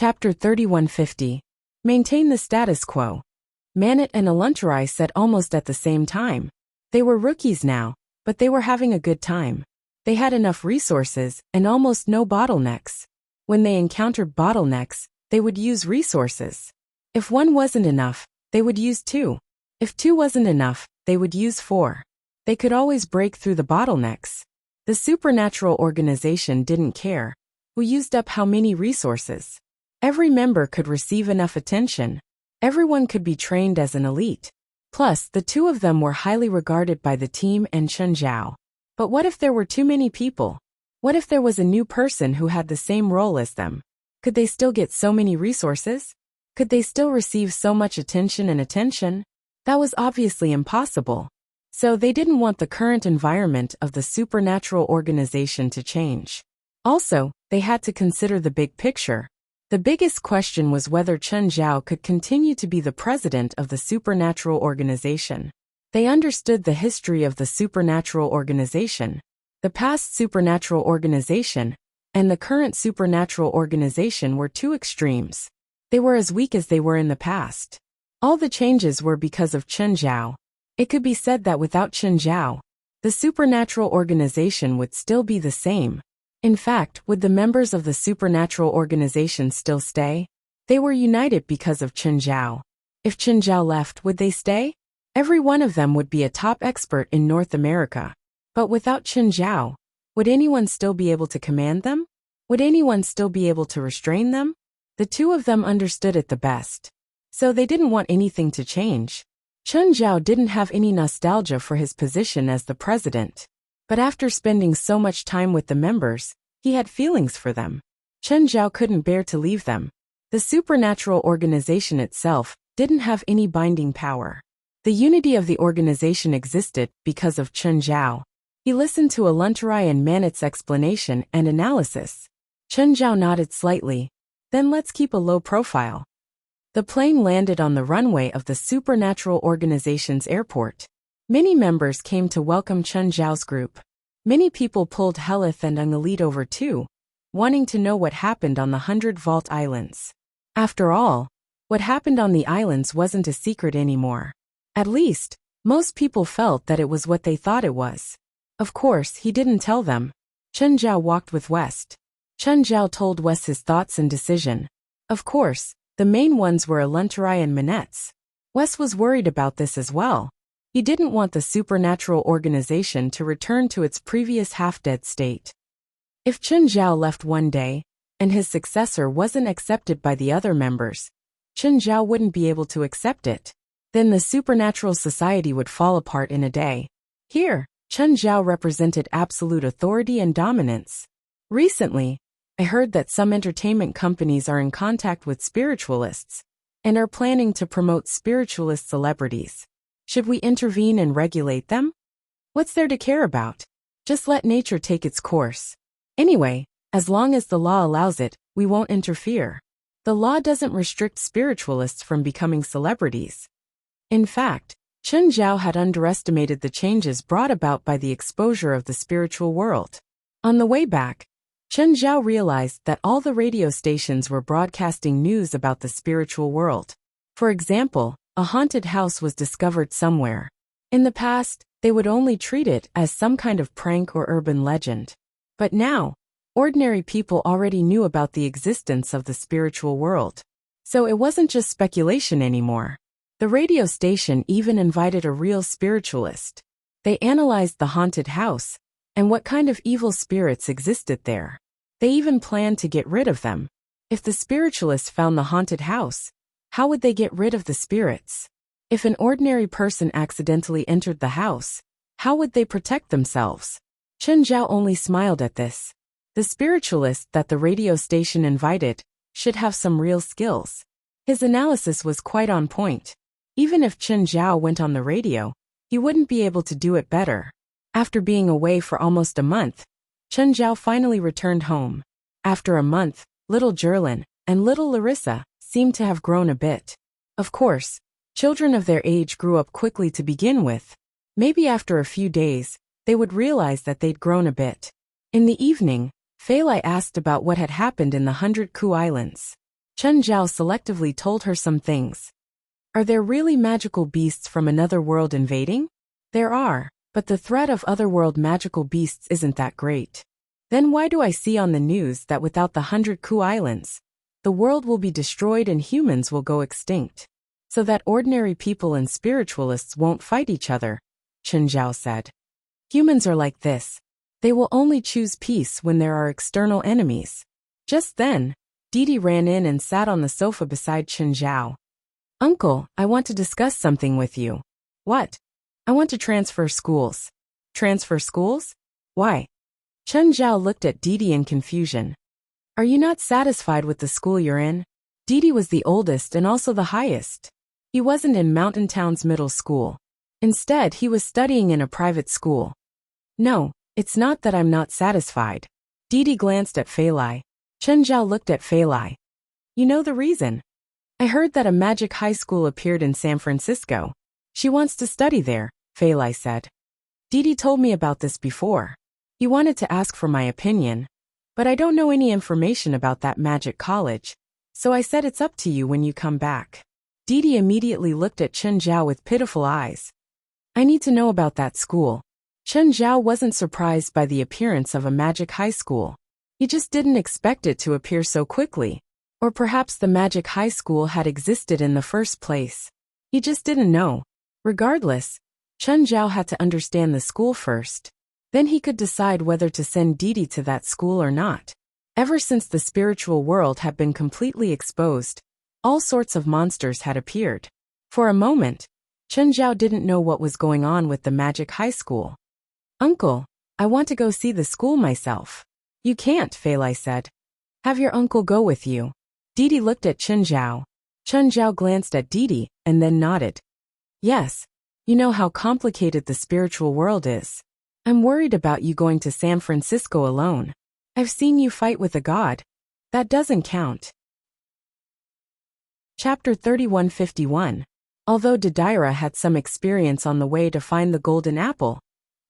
Chapter 3150. Maintain the status quo. Manit and Aluntarai said almost at the same time. They were rookies now, but they were having a good time. They had enough resources and almost no bottlenecks. When they encountered bottlenecks, they would use resources. If one wasn't enough, they would use two. If two wasn't enough, they would use four. They could always break through the bottlenecks. The supernatural organization didn't care who used up how many resources. Every member could receive enough attention. Everyone could be trained as an elite. Plus, the two of them were highly regarded by the team and Chen Zhao. But what if there were too many people? What if there was a new person who had the same role as them? Could they still get so many resources? Could they still receive so much attention? That was obviously impossible. So they didn't want the current environment of the supernatural organization to change. Also, they had to consider the big picture. The biggest question was whether Chen Zhao could continue to be the president of the supernatural organization. They understood the history of the supernatural organization, the past supernatural organization, and the current supernatural organization were two extremes. They were as weak as they were in the past. All the changes were because of Chen Zhao. It could be said that without Chen Zhao, the supernatural organization would still be the same. In fact, would the members of the supernatural organization still stay? They were united because of Chen Zhao. If Chen Zhao left, would they stay? Every one of them would be a top expert in North America. But without Chen Zhao, would anyone still be able to command them? Would anyone still be able to restrain them? The two of them understood it the best. So they didn't want anything to change. Chen Zhao didn't have any nostalgia for his position as the president. But after spending so much time with the members, he had feelings for them. Chen Zhao couldn't bear to leave them. The supernatural organization itself didn't have any binding power. The unity of the organization existed because of Chen Zhao. He listened to Aluntarai and Manit's explanation and analysis. Chen Zhao nodded slightly. Then let's keep a low profile. The plane landed on the runway of the supernatural organization's airport. Many members came to welcome Chen Zhao's group. Many people pulled Helith and Ungalit over too, wanting to know what happened on the 100 Vault Islands. After all, what happened on the islands wasn't a secret anymore. At least, most people felt that it was what they thought it was. Of course, he didn't tell them. Chen Zhao walked with West. Chen Zhao told West his thoughts and decision. Of course, the main ones were Aluntarai and Manet's. West was worried about this as well. He didn't want the supernatural organization to return to its previous half-dead state. If Chen Zhao left one day, and his successor wasn't accepted by the other members, Chen Zhao wouldn't be able to accept it. Then the supernatural society would fall apart in a day. Here, Chen Zhao represented absolute authority and dominance. Recently, I heard that some entertainment companies are in contact with spiritualists and are planning to promote spiritualist celebrities. Should we intervene and regulate them? What's there to care about? Just let nature take its course. Anyway, as long as the law allows it, we won't interfere. The law doesn't restrict spiritualists from becoming celebrities. In fact, Chen Zhao had underestimated the changes brought about by the exposure of the spiritual world. On the way back, Chen Zhao realized that all the radio stations were broadcasting news about the spiritual world. For example, a haunted house was discovered somewhere. In the past, they would only treat it as some kind of prank or urban legend. But now, ordinary people already knew about the existence of the spiritual world. So it wasn't just speculation anymore. The radio station even invited a real spiritualist. They analyzed the haunted house and what kind of evil spirits existed there. They even planned to get rid of them. If the spiritualists found the haunted house, how would they get rid of the spirits? If an ordinary person accidentally entered the house, how would they protect themselves? Chen Zhao only smiled at this. The spiritualist that the radio station invited should have some real skills. His analysis was quite on point. Even if Chen Zhao went on the radio, he wouldn't be able to do it better. After being away for almost a month, Chen Zhao finally returned home. After a month, little Jerlin and little Larissa seemed to have grown a bit. Of course, children of their age grew up quickly to begin with. Maybe after a few days, they would realize that they'd grown a bit. In the evening, Fei Lai asked about what had happened in the 100 Ku Islands. Chen Zhao selectively told her some things. Are there really magical beasts from another world invading? There are, but the threat of otherworld magical beasts isn't that great. Then why do I see on the news that without the 100 Ku Islands, the world will be destroyed and humans will go extinct? So that ordinary people and spiritualists won't fight each other, Chen Zhao said. Humans are like this. They will only choose peace when there are external enemies. Just then, Didi ran in and sat on the sofa beside Chen Zhao. Uncle, I want to discuss something with you. What? I want to transfer schools. Transfer schools? Why? Chen Zhao looked at Didi in confusion. Are you not satisfied with the school you're in? Didi was the oldest and also the highest. He wasn't in Mountain Town's middle school. Instead, he was studying in a private school. No, it's not that I'm not satisfied. Didi glanced at Fei Lai. Chen Zhao looked at Fei Lai. You know the reason? I heard that a magic high school appeared in San Francisco. She wants to study there, Fei Lai said. Didi told me about this before. He wanted to ask for my opinion, but I don't know any information about that magic college, so I said it's up to you when you come back. Didi immediately looked at Chen Zhao with pitiful eyes. I need to know about that school. Chen Zhao wasn't surprised by the appearance of a magic high school. He just didn't expect it to appear so quickly. Or perhaps the magic high school had existed in the first place. He just didn't know. Regardless, Chen Zhao had to understand the school first. Then he could decide whether to send Didi to that school or not. Ever since the spiritual world had been completely exposed, all sorts of monsters had appeared. For a moment, Chen Zhao didn't know what was going on with the magic high school. Uncle, I want to go see the school myself. You can't, Fei Lai said. Have your uncle go with you. Didi looked at Chen Zhao. Chen Zhao glanced at Didi and then nodded. Yes, you know how complicated the spiritual world is. I'm worried about you going to San Francisco alone. I've seen you fight with a god. That doesn't count. Chapter 3151. Although Didira had some experience on the way to find the golden apple,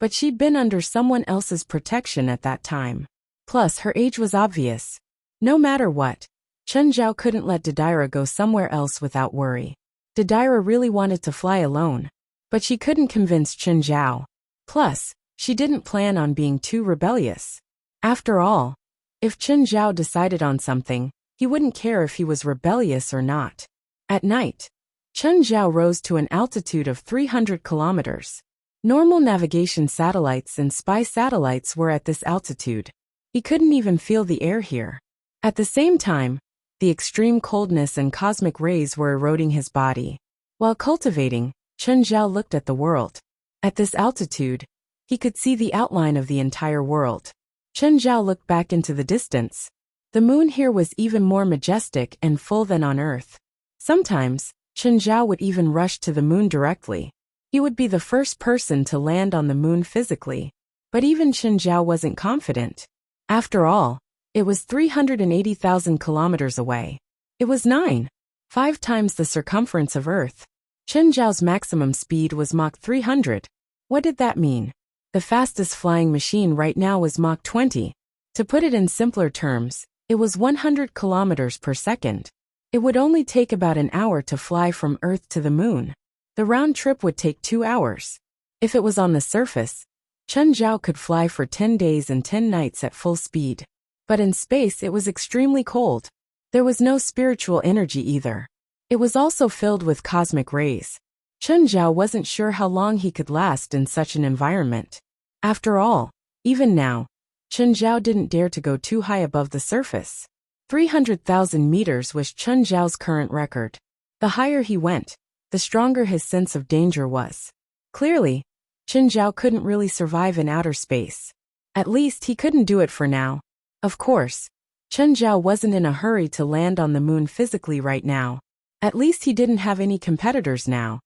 but she'd been under someone else's protection at that time. Plus, her age was obvious. No matter what, Chen Zhao couldn't let Didira go somewhere else without worry. Didira really wanted to fly alone, but she couldn't convince Chen Zhao. Plus, she didn't plan on being too rebellious. After all, if Chen Zhao decided on something, he wouldn't care if he was rebellious or not. At night, Chen Zhao rose to an altitude of 300 kilometers. Normal navigation satellites and spy satellites were at this altitude. He couldn't even feel the air here. At the same time, the extreme coldness and cosmic rays were eroding his body. While cultivating, Chen Zhao looked at the world. At this altitude, he could see the outline of the entire world. Chen Zhao looked back into the distance. The moon here was even more majestic and full than on Earth. Sometimes, Chen Zhao would even rush to the moon directly. He would be the first person to land on the moon physically. But even Chen Zhao wasn't confident. After all, it was 380,000 kilometers away. It was 5 times the circumference of Earth. Chen Zhao's maximum speed was Mach 300. What did that mean? The fastest flying machine right now was Mach 20. To put it in simpler terms, it was 100 kilometers per second. It would only take about an hour to fly from Earth to the moon. The round trip would take 2 hours. If it was on the surface, Chen Zhao could fly for 10 days and 10 nights at full speed. But in space it was extremely cold. There was no spiritual energy either. It was also filled with cosmic rays. Chen Zhao wasn't sure how long he could last in such an environment. After all, even now, Chen Zhao didn't dare to go too high above the surface. 300,000 meters was Chen Zhao's current record. The higher he went, the stronger his sense of danger was. Clearly, Chen Zhao couldn't really survive in outer space. At least he couldn't do it for now. Of course, Chen Zhao wasn't in a hurry to land on the moon physically right now. At least he didn't have any competitors now.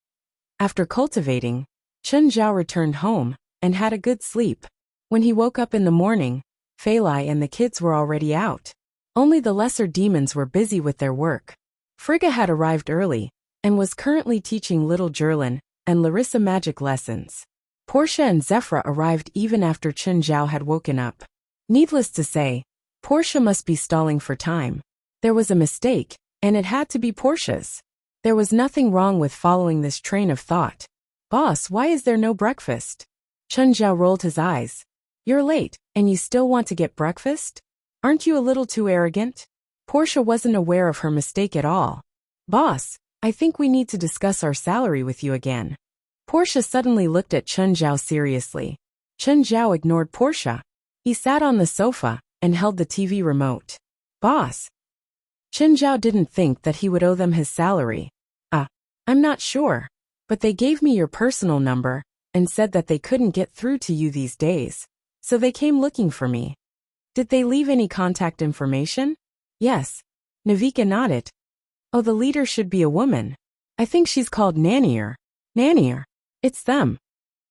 After cultivating, Chen Zhao returned home and had a good sleep. When he woke up in the morning, Fei Lai and the kids were already out. Only the lesser demons were busy with their work. Frigga had arrived early and was currently teaching little Jerlin and Larissa magic lessons. Portia and Zephyra arrived even after Chen Zhao had woken up. Needless to say, Portia must be stalling for time. There was a mistake, And it had to be Portia's. There was nothing wrong with following this train of thought. Boss, why is there no breakfast? Chen Zhao rolled his eyes. You're late, and you still want to get breakfast? Aren't you a little too arrogant? Portia wasn't aware of her mistake at all. Boss, I think we need to discuss our salary with you again. Portia suddenly looked at Chen Zhao seriously. Chen Zhao ignored Portia. He sat on the sofa and held the TV remote. Boss. Chen Zhao didn't think that he would owe them his salary. I'm not sure, but they gave me your personal number and said that they couldn't get through to you these days, so they came looking for me. Did they leave any contact information? Yes. Navika nodded. Oh, the leader should be a woman. I think she's called Nanier. Nanier. It's them.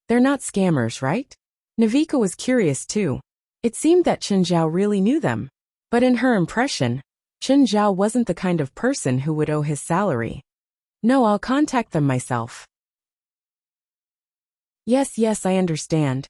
They're not scammers, right? Navika was curious too. It seemed that Chen Zhao really knew them. But in her impression, Chen Zhao wasn't the kind of person who would owe his salary. No, I'll contact them myself. Yes, I understand.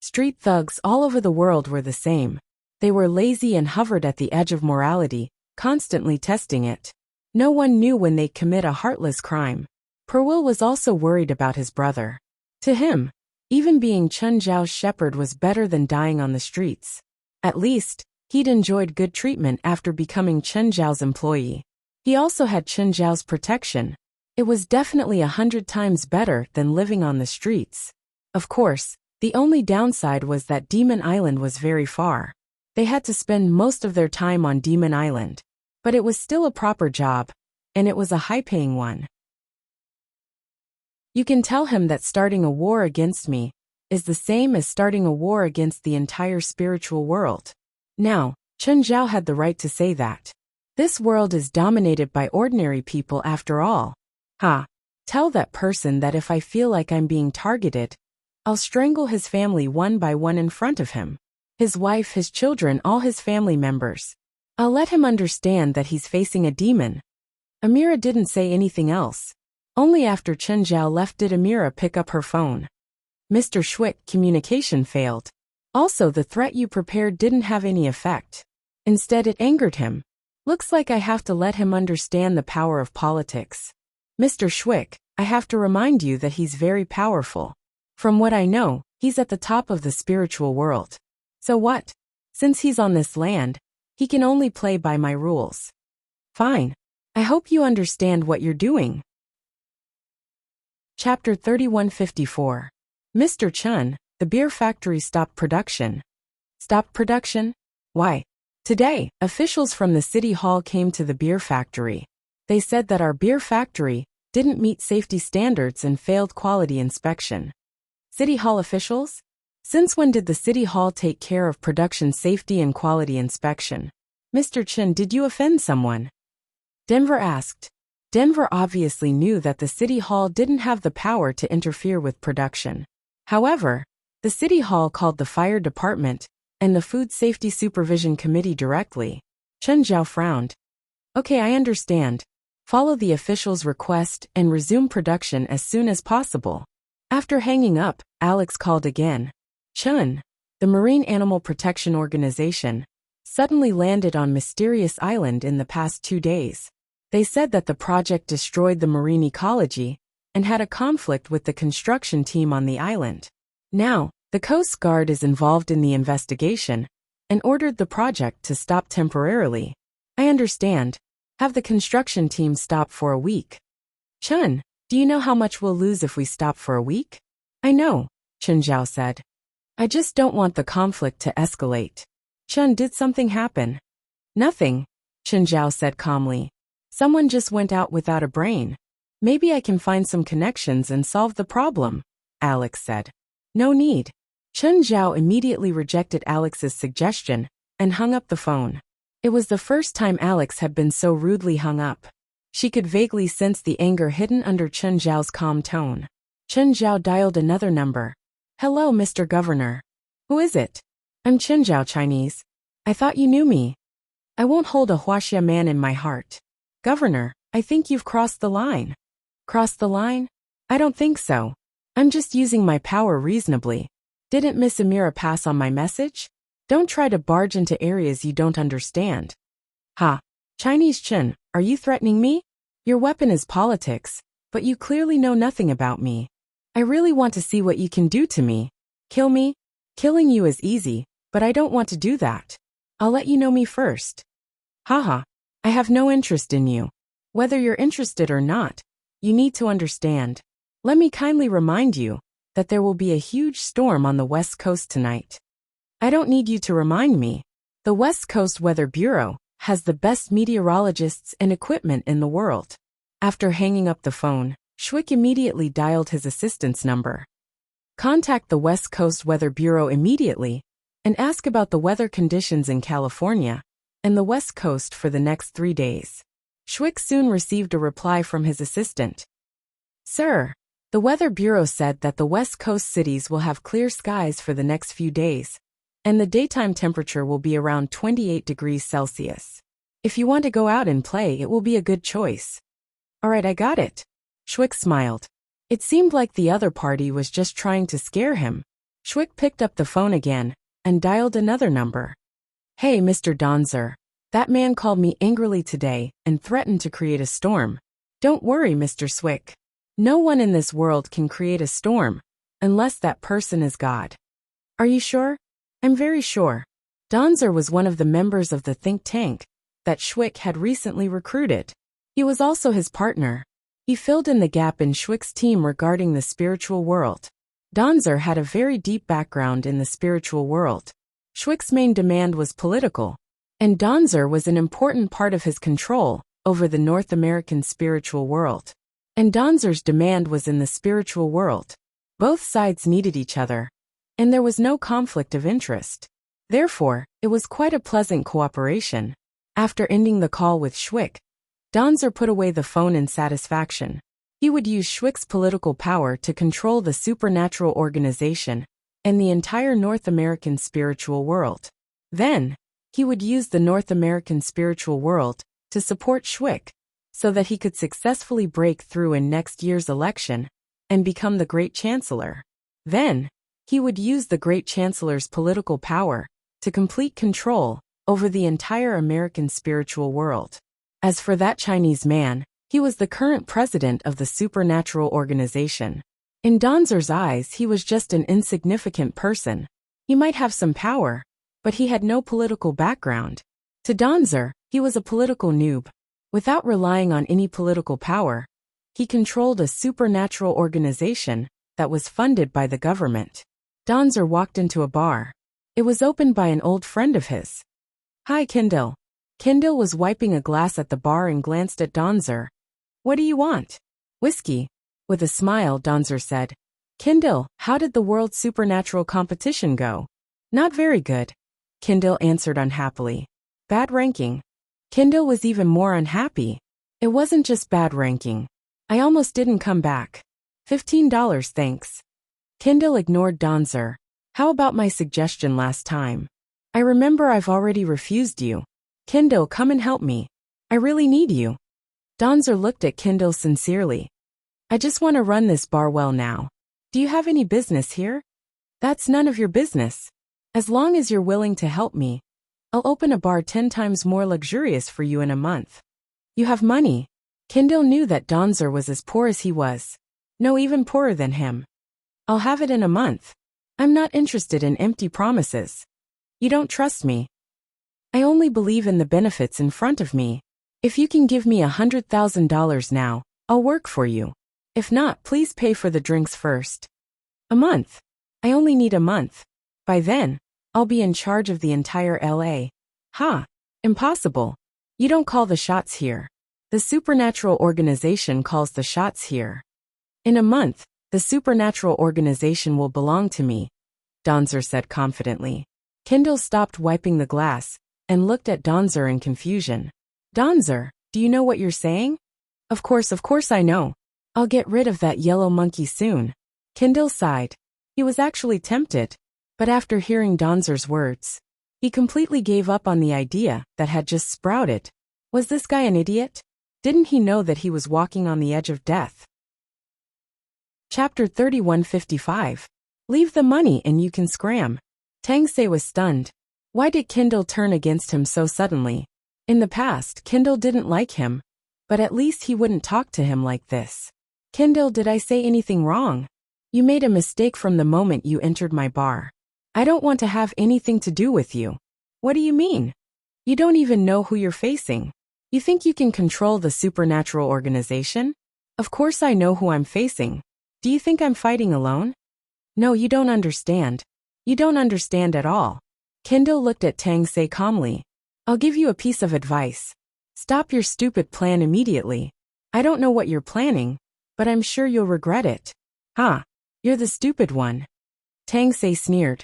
Street thugs all over the world were the same. They were lazy and hovered at the edge of morality, constantly testing it. No one knew when they'd commit a heartless crime. Perwil was also worried about his brother. To him, even being Chen Zhao's shepherd was better than dying on the streets. At least, he'd enjoyed good treatment after becoming Chen Zhao's employee. He also had Chen Zhao's protection. It was definitely 100 times better than living on the streets. Of course, the only downside was that Demon Island was very far. They had to spend most of their time on Demon Island. But it was still a proper job, and it was a high-paying one. You can tell him that starting a war against me is the same as starting a war against the entire spiritual world. Now, Chen Zhao had the right to say that. This world is dominated by ordinary people after all. Tell that person that if I feel like I'm being targeted, I'll strangle his family one by one in front of him. His wife, his children, all his family members. I'll let him understand that he's facing a demon. Amira didn't say anything else. Only after Chen Zhao left did Amira pick up her phone. Mr. Schwick, communication failed. Also, the threat you prepared didn't have any effect. Instead, it angered him. Looks like I have to let him understand the power of politics. Mr. Schwick, I have to remind you that he's very powerful. From what I know, he's at the top of the spiritual world. So what? Since he's on this land, he can only play by my rules. Fine. I hope you understand what you're doing. Chapter 3154. Mr. Chen, the beer factory stopped production. Stopped production? Why? Today, officials from the city hall came to the beer factory. They said that our beer factory didn't meet safety standards and failed quality inspection. City hall officials? Since when did the city hall take care of production safety and quality inspection? Mr. Chen, did you offend someone? Denver asked. Denver obviously knew that the city hall didn't have the power to interfere with production. However, the city hall called the fire department and the food safety supervision committee directly. Chen Zhao frowned. Okay, I understand. Follow the official's request and resume production as soon as possible. After hanging up, Alex called again. Chen, the Marine Animal Protection Organization, suddenly landed on Mysterious Island in the past 2 days. They said that the project destroyed the marine ecology and had a conflict with the construction team on the island. Now, the Coast Guard is involved in the investigation and ordered the project to stop temporarily. I understand. Have the construction team stop for a week. Chen, do you know how much we'll lose if we stop for a week? I know, Chen Zhao said. I just don't want the conflict to escalate. Chen, did something happen? Nothing, Chen Zhao said calmly. Someone just went out without a brain. Maybe I can find some connections and solve the problem, Alex said. No need. Chen Zhao immediately rejected Alex's suggestion and hung up the phone. It was the first time Alex had been so rudely hung up. She could vaguely sense the anger hidden under Chen Zhao's calm tone. Chen Zhao dialed another number. Hello, Mr. Governor. Who is it? I'm Chen Zhao, Chinese. I thought you knew me. I won't hold a Wuxia man in my heart. Governor, I think you've crossed the line. Crossed the line? I don't think so. I'm just using my power reasonably. Didn't Miss Amira pass on my message? Don't try to barge into areas you don't understand. Chinese Chen, Are you threatening me? Your weapon is politics, but you clearly know nothing about me. I really want to see what you can do to me. Kill me? Killing you is easy, but I don't want to do that. I'll let you know me first. Haha. I have no interest in you. Whether you're interested or not, you need to understand. Let me kindly remind you that there will be a huge storm on the West Coast tonight. I don't need you to remind me. The West Coast Weather Bureau has the best meteorologists and equipment in the world. After hanging up the phone, Schwick immediately dialed his assistant's number. Contact the West Coast Weather Bureau immediately and ask about the weather conditions in California and the West Coast for the next 3 days. Schwick soon received a reply from his assistant. Sir, the Weather Bureau said that the West Coast cities will have clear skies for the next few days, and the daytime temperature will be around 28 degrees Celsius. If you want to go out and play, it will be a good choice. All right, I got it. Schwick smiled. It seemed like the other party was just trying to scare him. Schwick picked up the phone again and dialed another number. Hey, Mr. Donzer. That man called me angrily today and threatened to create a storm. Don't worry, Mr. Schwick. No one in this world can create a storm unless that person is God. Are you sure? I'm very sure. Donzer was one of the members of the think tank that Schwick had recently recruited. He was also his partner. He filled in the gap in Schwick's team regarding the spiritual world. Donzer had a very deep background in the spiritual world. Schwick's main demand was political, and Donzer was an important part of his control over the North American spiritual world. And Donzer's demand was in the spiritual world. Both sides needed each other, and there was no conflict of interest. Therefore, it was quite a pleasant cooperation. After ending the call with Schwick, Donzer put away the phone in satisfaction. He would use Schwick's political power to control the supernatural organization and the entire North American spiritual world. Then, he would use the North American spiritual world to support Schwick so that he could successfully break through in next year's election and become the Great Chancellor. Then, he would use the Great Chancellor's political power to complete control over the entire American spiritual world. As for that Chinese man, he was the current president of the supernatural organization. In Donzer's eyes, he was just an insignificant person. He might have some power, but he had no political background. To Donzer, he was a political noob. Without relying on any political power, he controlled a supernatural organization that was funded by the government. Donzer walked into a bar. It was opened by an old friend of his. Hi, Kindle. Kindle was wiping a glass at the bar and glanced at Donzer. What do you want? Whiskey. With a smile, Donzer said. Kindle, how did the World Supernatural Competition go? Not very good. Kindle answered unhappily. Bad ranking. Kindle was even more unhappy. It wasn't just bad ranking. I almost didn't come back. $15, thanks. Kindle ignored Donzer. How about my suggestion last time? I remember I've already refused you. Kindle, come and help me. I really need you. Donzer looked at Kindle sincerely. I just want to run this bar well now. Do you have any business here? That's none of your business. As long as you're willing to help me, I'll open a bar 10 times more luxurious for you in a month. You have money. Kindle knew that Donzer was as poor as he was. No, even poorer than him. I'll have it in a month. I'm not interested in empty promises. You don't trust me. I only believe in the benefits in front of me. If you can give me $100,000 now, I'll work for you. If not, please pay for the drinks first. A month. I only need a month. By then, I'll be in charge of the entire LA. Ha! Impossible. You don't call the shots here. The supernatural organization calls the shots here. In a month, the supernatural organization will belong to me, Donzer said confidently. Kindle stopped wiping the glass and looked at Donzer in confusion. Donzer, do you know what you're saying? Of course I know. I'll get rid of that yellow monkey soon. Kindle sighed. He was actually tempted, but after hearing Donzer's words, he completely gave up on the idea that had just sprouted. Was this guy an idiot? Didn't he know that he was walking on the edge of death? Chapter 3155. Leave the money and you can scram. Tangsei was stunned. Why did Kindle turn against him so suddenly? In the past, Kindle didn't like him, But at least he wouldn't talk to him like this. Kendall, did I say anything wrong? You made a mistake from the moment you entered my bar. I don't want to have anything to do with you. What do you mean? You don't even know who you're facing. You think you can control the supernatural organization? Of course I know who I'm facing. Do you think I'm fighting alone? No, you don't understand. You don't understand at all. Kendall looked at Tang Se calmly. I'll give you a piece of advice. Stop your stupid plan immediately. I don't know what you're planning, but I'm sure you'll regret it. Huh? You're the stupid one. Tang Se sneered.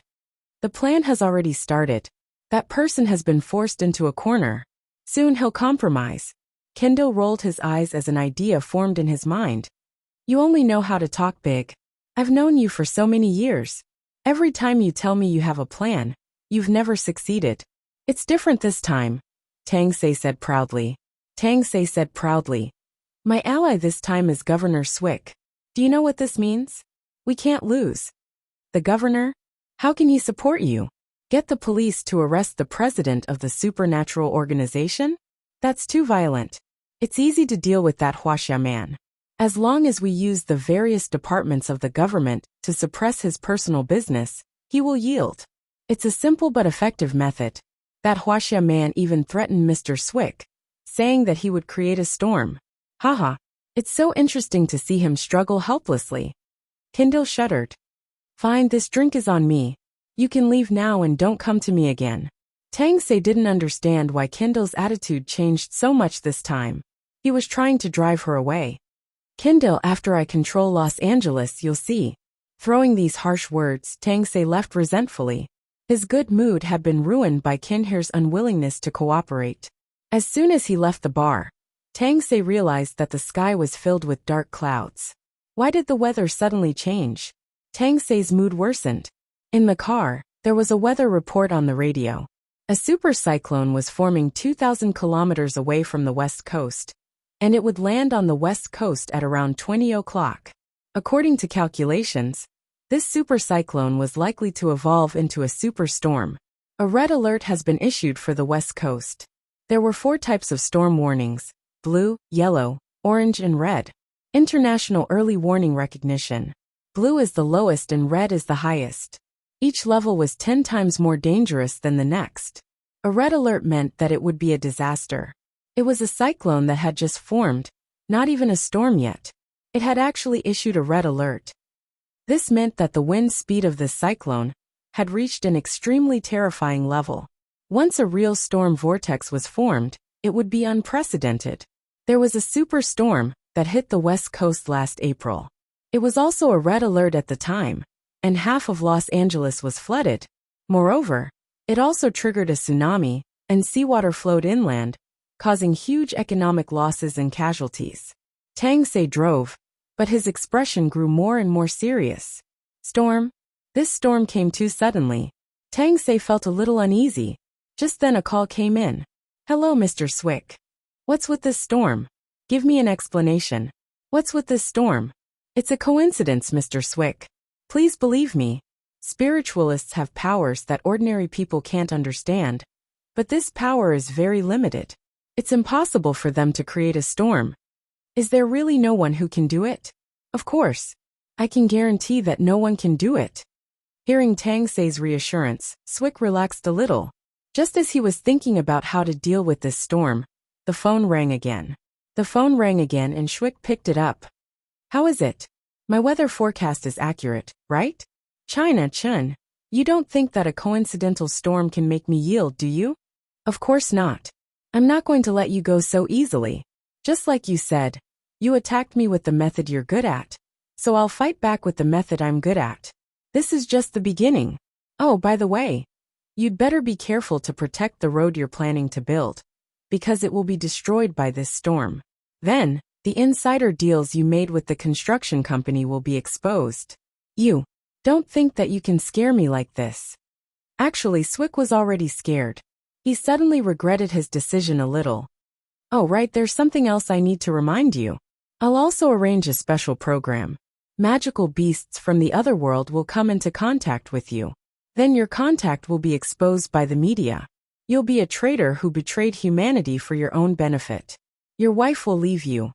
The plan has already started. That person has been forced into a corner. Soon he'll compromise. Kendall rolled his eyes as an idea formed in his mind. You only know how to talk big. I've known you for so many years. Every time you tell me you have a plan, you've never succeeded. It's different this time, Tang Se said proudly. Tang Se said proudly. My ally this time is Governor Swick. Do you know what this means? We can't lose. The governor? How can he support you? Get the police to arrest the president of the supernatural organization? That's too violent. It's easy to deal with that Wuxia man. As long as we use the various departments of the government to suppress his personal business, he will yield. It's a simple but effective method. That Wuxia man even threatened Mr. Swick, saying that he would create a storm. Haha. It's so interesting to see him struggle helplessly. Kendall shuddered. Fine, this drink is on me. You can leave now and don't come to me again. Tang Se didn't understand why Kendall's attitude changed so much this time. He was trying to drive her away. Kendall, after I control Los Angeles, you'll see. Throwing these harsh words, Tang Se left resentfully. His good mood had been ruined by Kinhair's unwillingness to cooperate. As soon as he left the bar, Tang Se realized that the sky was filled with dark clouds. Why did the weather suddenly change? Tang Se's mood worsened. In the car, there was a weather report on the radio. A supercyclone was forming 2,000 kilometers away from the west coast, and it would land on the west coast at around 20 o'clock. According to calculations, this supercyclone was likely to evolve into a superstorm. A red alert has been issued for the west coast. There were 4 types of storm warnings: blue, yellow, orange and red. International early warning recognition. Blue is the lowest and red is the highest. Each level was 10 times more dangerous than the next. A red alert meant that it would be a disaster. It was a cyclone that had just formed, not even a storm yet. It had actually issued a red alert. This meant that the wind speed of this cyclone had reached an extremely terrifying level. Once a real storm vortex was formed, it would be unprecedented. There was a superstorm that hit the west coast last April. It was also a red alert at the time, and half of Los Angeles was flooded. Moreover, it also triggered a tsunami, and seawater flowed inland, causing huge economic losses and casualties. Tang Se drove, but his expression grew more and more serious. Storm? This storm came too suddenly. Tang Se felt a little uneasy. Just then a call came in. Hello, Mr. Swick. What's with this storm? Give me an explanation. What's with this storm? It's a coincidence, Mr. Swick. Please believe me. Spiritualists have powers that ordinary people can't understand. But this power is very limited. It's impossible for them to create a storm. Is there really no one who can do it? Of course. I can guarantee that no one can do it. Hearing Tang Se's reassurance, Swick relaxed a little. Just as he was thinking about how to deal with this storm, the phone rang again. The phone rang again and Swick picked it up. How is it? My weather forecast is accurate, right? China Chun, you don't think that a coincidental storm can make me yield, do you? Of course not. I'm not going to let you go so easily. Just like you said, you attacked me with the method you're good at. So I'll fight back with the method I'm good at. This is just the beginning. Oh, by the way, you'd better be careful to protect the road you're planning to build, because it will be destroyed by this storm. Then, the insider deals you made with the construction company will be exposed. You don't think that you can scare me like this. Actually, Swick was already scared. He suddenly regretted his decision a little. Oh, right, there's something else I need to remind you. I'll also arrange a special program. Magical beasts from the other world will come into contact with you. Then your contact will be exposed by the media. You'll be a traitor who betrayed humanity for your own benefit. Your wife will leave you.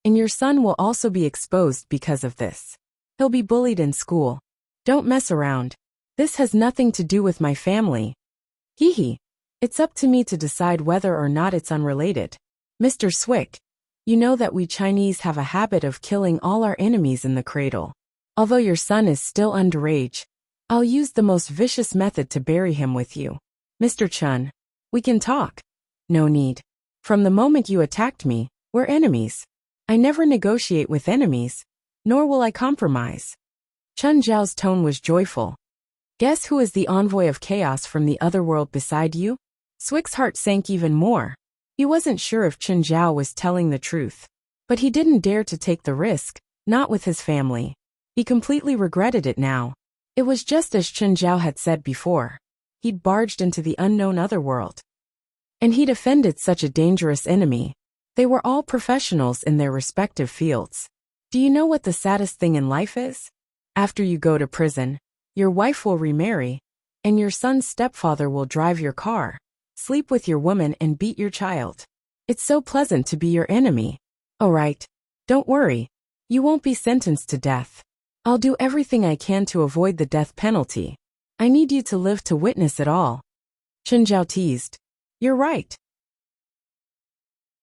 And your son will also be exposed because of this. He'll be bullied in school. Don't mess around. This has nothing to do with my family. Hee hee. It's up to me to decide whether or not it's unrelated. Mr. Swick, you know that we Chinese have a habit of killing all our enemies in the cradle. Although your son is still underage, I'll use the most vicious method to bury him with you. Mr. Chun, we can talk. No need. From the moment you attacked me, we're enemies. I never negotiate with enemies, nor will I compromise. Chun Zhao's tone was joyful. Guess who is the envoy of chaos from the other world beside you? Swick's heart sank even more. He wasn't sure if Chun Zhao was telling the truth. But he didn't dare to take the risk, not with his family. He completely regretted it now. It was just as Chun Zhao had said before. He'd barged into the unknown otherworld. And he'd offended such a dangerous enemy. They were all professionals in their respective fields. Do you know what the saddest thing in life is? After you go to prison, your wife will remarry, and your son's stepfather will drive your car, sleep with your woman and beat your child. It's so pleasant to be your enemy. All right. Don't worry. You won't be sentenced to death. I'll do everything I can to avoid the death penalty. I need you to live to witness it all. Chun Zhao teased. You're right.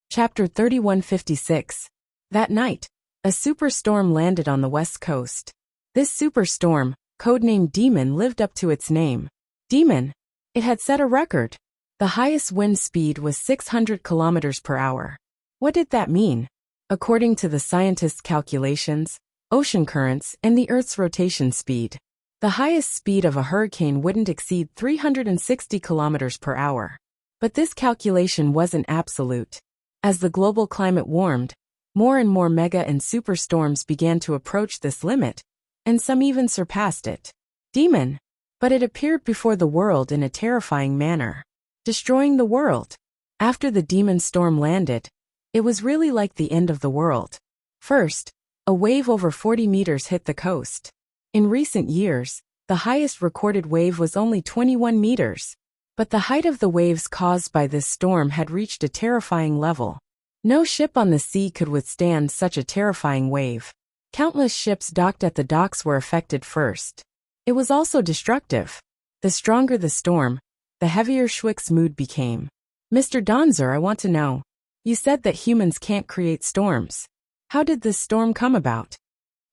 Chapter 3156. That night, a superstorm landed on the west coast. This superstorm, codenamed Demon, lived up to its name. Demon. It had set a record. The highest wind speed was 600 kilometers per hour. What did that mean? According to the scientists' calculations, ocean currents, and the Earth's rotation speed, the highest speed of a hurricane wouldn't exceed 360 kilometers per hour. But this calculation wasn't absolute. As the global climate warmed, more and more mega and superstorms began to approach this limit, and some even surpassed it. Demon. But it appeared before the world in a terrifying manner, destroying the world. After the demon storm landed, it was really like the end of the world. First, a wave over 40 meters hit the coast. In recent years, the highest recorded wave was only 21 meters. But the height of the waves caused by this storm had reached a terrifying level. No ship on the sea could withstand such a terrifying wave. Countless ships docked at the docks were affected first. It was also destructive. The stronger the storm, the heavier Schwick's mood became. Mr. Donzer, I want to know. You said that humans can't create storms. How did this storm come about?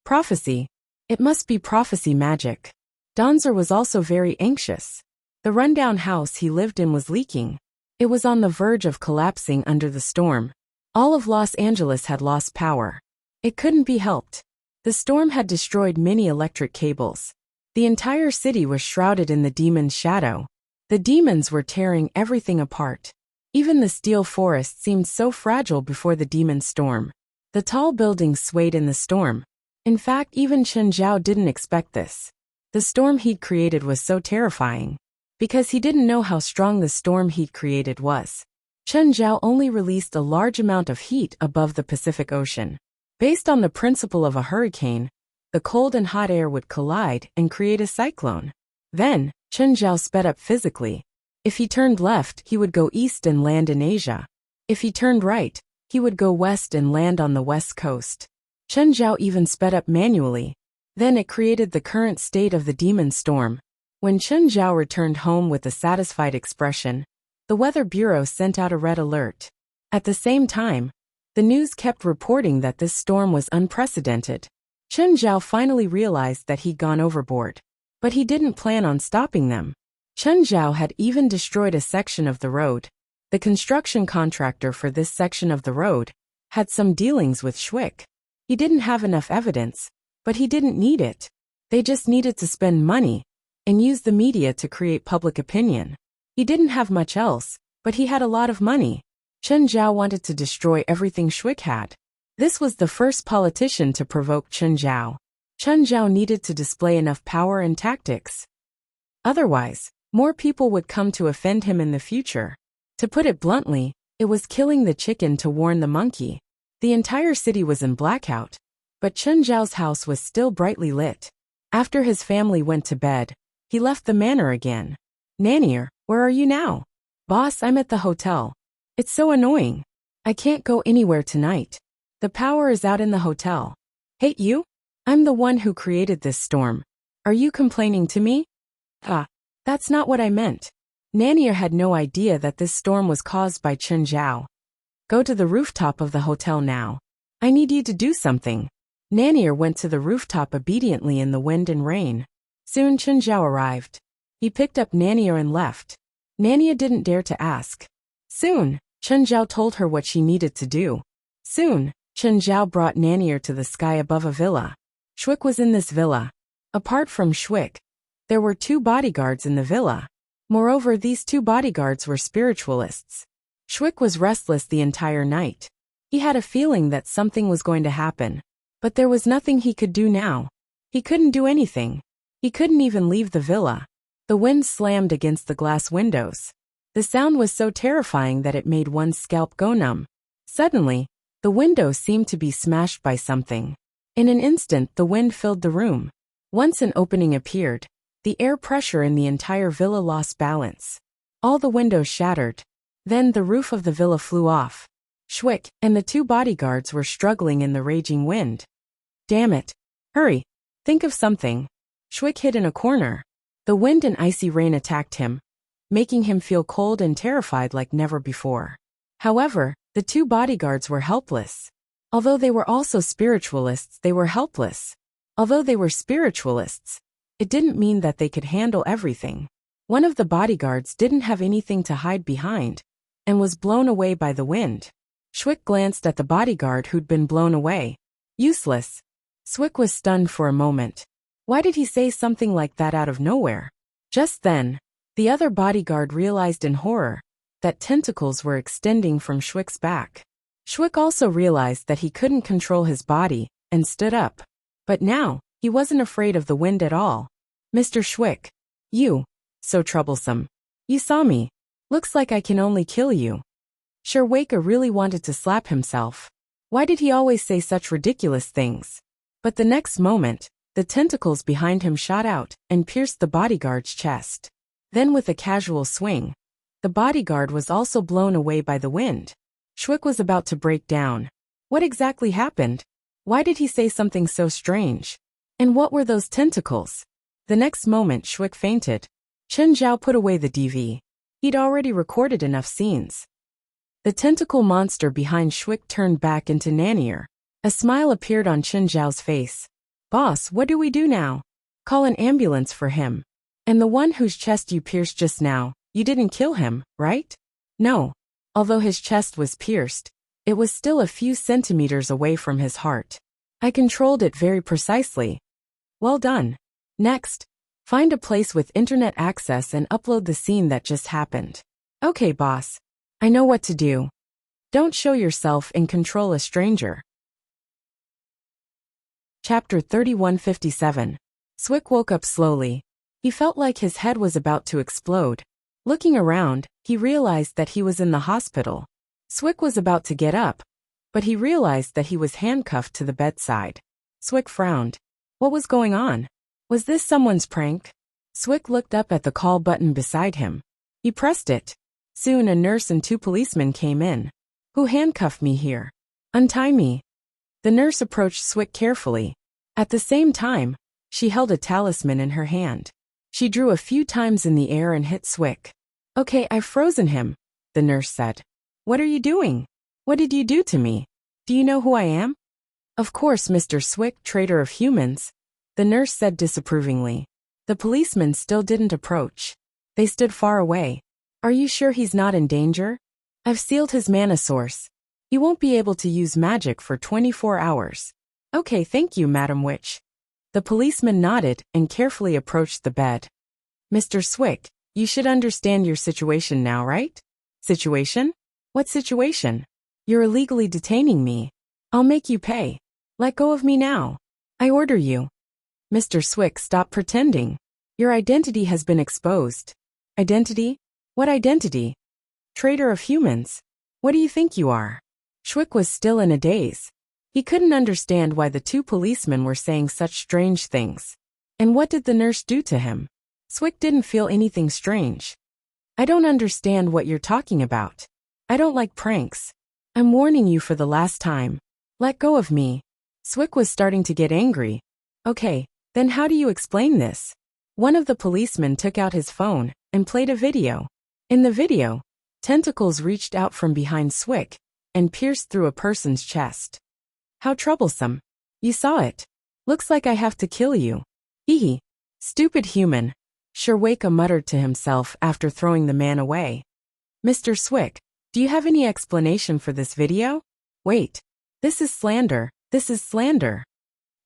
Prophecy. It must be prophecy magic. Donzer was also very anxious. The rundown house he lived in was leaking. It was on the verge of collapsing under the storm. All of Los Angeles had lost power. It couldn't be helped. The storm had destroyed many electric cables. The entire city was shrouded in the demon's shadow. The demons were tearing everything apart. Even the steel forest seemed so fragile before the demon's storm. The tall buildings swayed in the storm. In fact, even Chun Zhao didn't expect this. The storm he'd created was so terrifying. Because he didn't know how strong the storm he'd created was. Chun Zhao only released a large amount of heat above the Pacific Ocean. Based on the principle of a hurricane, the cold and hot air would collide and create a cyclone. Then, Chun Zhao sped up physically. If he turned left, he would go east and land in Asia. If he turned right, he would go west and land on the west coast. Chun Zhao even sped up manually. Then it created the current state of the demon storm. When Chun Zhao returned home with a satisfied expression, the Weather Bureau sent out a red alert. At the same time, the news kept reporting that this storm was unprecedented. Chun Zhao finally realized that he'd gone overboard. But he didn't plan on stopping them. Chun Zhao had even destroyed a section of the road. The construction contractor for this section of the road had some dealings with Schwick. He didn't have enough evidence, but he didn't need it. They just needed to spend money and use the media to create public opinion. He didn't have much else, but he had a lot of money. Chun Zhao wanted to destroy everything Schwick had. This was the first politician to provoke Chun Zhao. Chun Zhao needed to display enough power and tactics. Otherwise, more people would come to offend him in the future. To put it bluntly, it was killing the chicken to warn the monkey. The entire city was in blackout, but Chun Zhao's house was still brightly lit. After his family went to bed, he left the manor again. Nannier, where are you now? Boss, I'm at the hotel. It's so annoying. I can't go anywhere tonight. The power is out in the hotel. Hate you? I'm the one who created this storm. Are you complaining to me? That's not what I meant. Nanier had no idea that this storm was caused by Chen Zhao. Go to the rooftop of the hotel now. I need you to do something. Nanier went to the rooftop obediently in the wind and rain. Soon Chen Zhao arrived. He picked up Nanier and left. Nanier didn't dare to ask. Soon, Chen Zhao told her what she needed to do. Soon, Chen Zhao brought Nanier to the sky above a villa. Shwick was in this villa. Apart from Shwick, there were 2 bodyguards in the villa. Moreover, these 2 bodyguards were spiritualists. Shwick was restless the entire night. He had a feeling that something was going to happen. But there was nothing he could do now. He couldn't do anything. He couldn't even leave the villa. The wind slammed against the glass windows. The sound was so terrifying that it made one's scalp go numb. Suddenly, the window seemed to be smashed by something. In an instant, the wind filled the room. Once an opening appeared, the air pressure in the entire villa lost balance. All the windows shattered. Then the roof of the villa flew off. Shwick and the 2 bodyguards were struggling in the raging wind. Damn it. Hurry. Think of something. Shwick hid in a corner. The wind and icy rain attacked him, making him feel cold and terrified like never before. However, the 2 bodyguards were helpless. Although they were also spiritualists, they were helpless. Although they were spiritualists, it didn't mean that they could handle everything. One of the bodyguards didn't have anything to hide behind, and was blown away by the wind. Shwick glanced at the bodyguard who'd been blown away. Useless. Shwick was stunned for a moment. Why did he say something like that out of nowhere? Just then, the other bodyguard realized in horror that tentacles were extending from Shwick's back. Shwick also realized that he couldn't control his body, and stood up. But now, he wasn't afraid of the wind at all. Mr. Shwick. You. So troublesome. You saw me. Looks like I can only kill you. Sure, Waka really wanted to slap himself. Why did he always say such ridiculous things? But the next moment, the tentacles behind him shot out and pierced the bodyguard's chest. Then with a casual swing, the bodyguard was also blown away by the wind. Shwick was about to break down. What exactly happened? Why did he say something so strange? And what were those tentacles? The next moment Shwick fainted. Chen Zhao put away the DV. He'd already recorded enough scenes. The tentacle monster behind Shwick turned back into Nanier. A smile appeared on Chen Zhao's face. Boss, what do we do now? Call an ambulance for him. And the one whose chest you pierced just now, you didn't kill him, right? No. Although his chest was pierced, it was still a few centimeters away from his heart. I controlled it very precisely. Well done. Next, find a place with internet access and upload the scene that just happened. Okay, boss. I know what to do. Don't show yourself and control a stranger. Chapter 3157. Shwick woke up slowly. He felt like his head was about to explode. Looking around, he realized that he was in the hospital. Shwick was about to get up, but he realized that he was handcuffed to the bedside. Shwick frowned. What was going on? Was this someone's prank? Shwick looked up at the call button beside him. He pressed it. Soon a nurse and 2 policemen came in. Who handcuffed me here? Untie me. The nurse approached Shwick carefully. At the same time, she held a talisman in her hand. She drew a few times in the air and hit Shwick. Okay, I've frozen him, the nurse said. What are you doing? What did you do to me? Do you know who I am? Of course, Mr. Shwick, traitor of humans, the nurse said disapprovingly. The policemen still didn't approach. They stood far away. Are you sure he's not in danger? I've sealed his mana source. He won't be able to use magic for 24 hours. Okay, thank you, Madam Witch. The policeman nodded and carefully approached the bed. Mr. Shwick, you should understand your situation now, right? Situation? What situation? You're illegally detaining me. I'll make you pay. Let go of me now. I order you. Mr. Shwick, stop pretending. Your identity has been exposed. Identity? What identity? Traitor of humans. What do you think you are? Shwick was still in a daze. He couldn't understand why the 2 policemen were saying such strange things. And what did the nurse do to him? Shwick didn't feel anything strange. I don't understand what you're talking about. I don't like pranks. I'm warning you for the last time. Let go of me. Swick was starting to get angry. Okay, then how do you explain this? One of the policemen took out his phone and played a video. In the video, tentacles reached out from behind Swick and pierced through a person's chest. How troublesome. You saw it. Looks like I have to kill you. Hee. Stupid human. Sherwaka muttered to himself after throwing the man away. Mr. Swick, do you have any explanation for this video? Wait. This is slander. This is slander.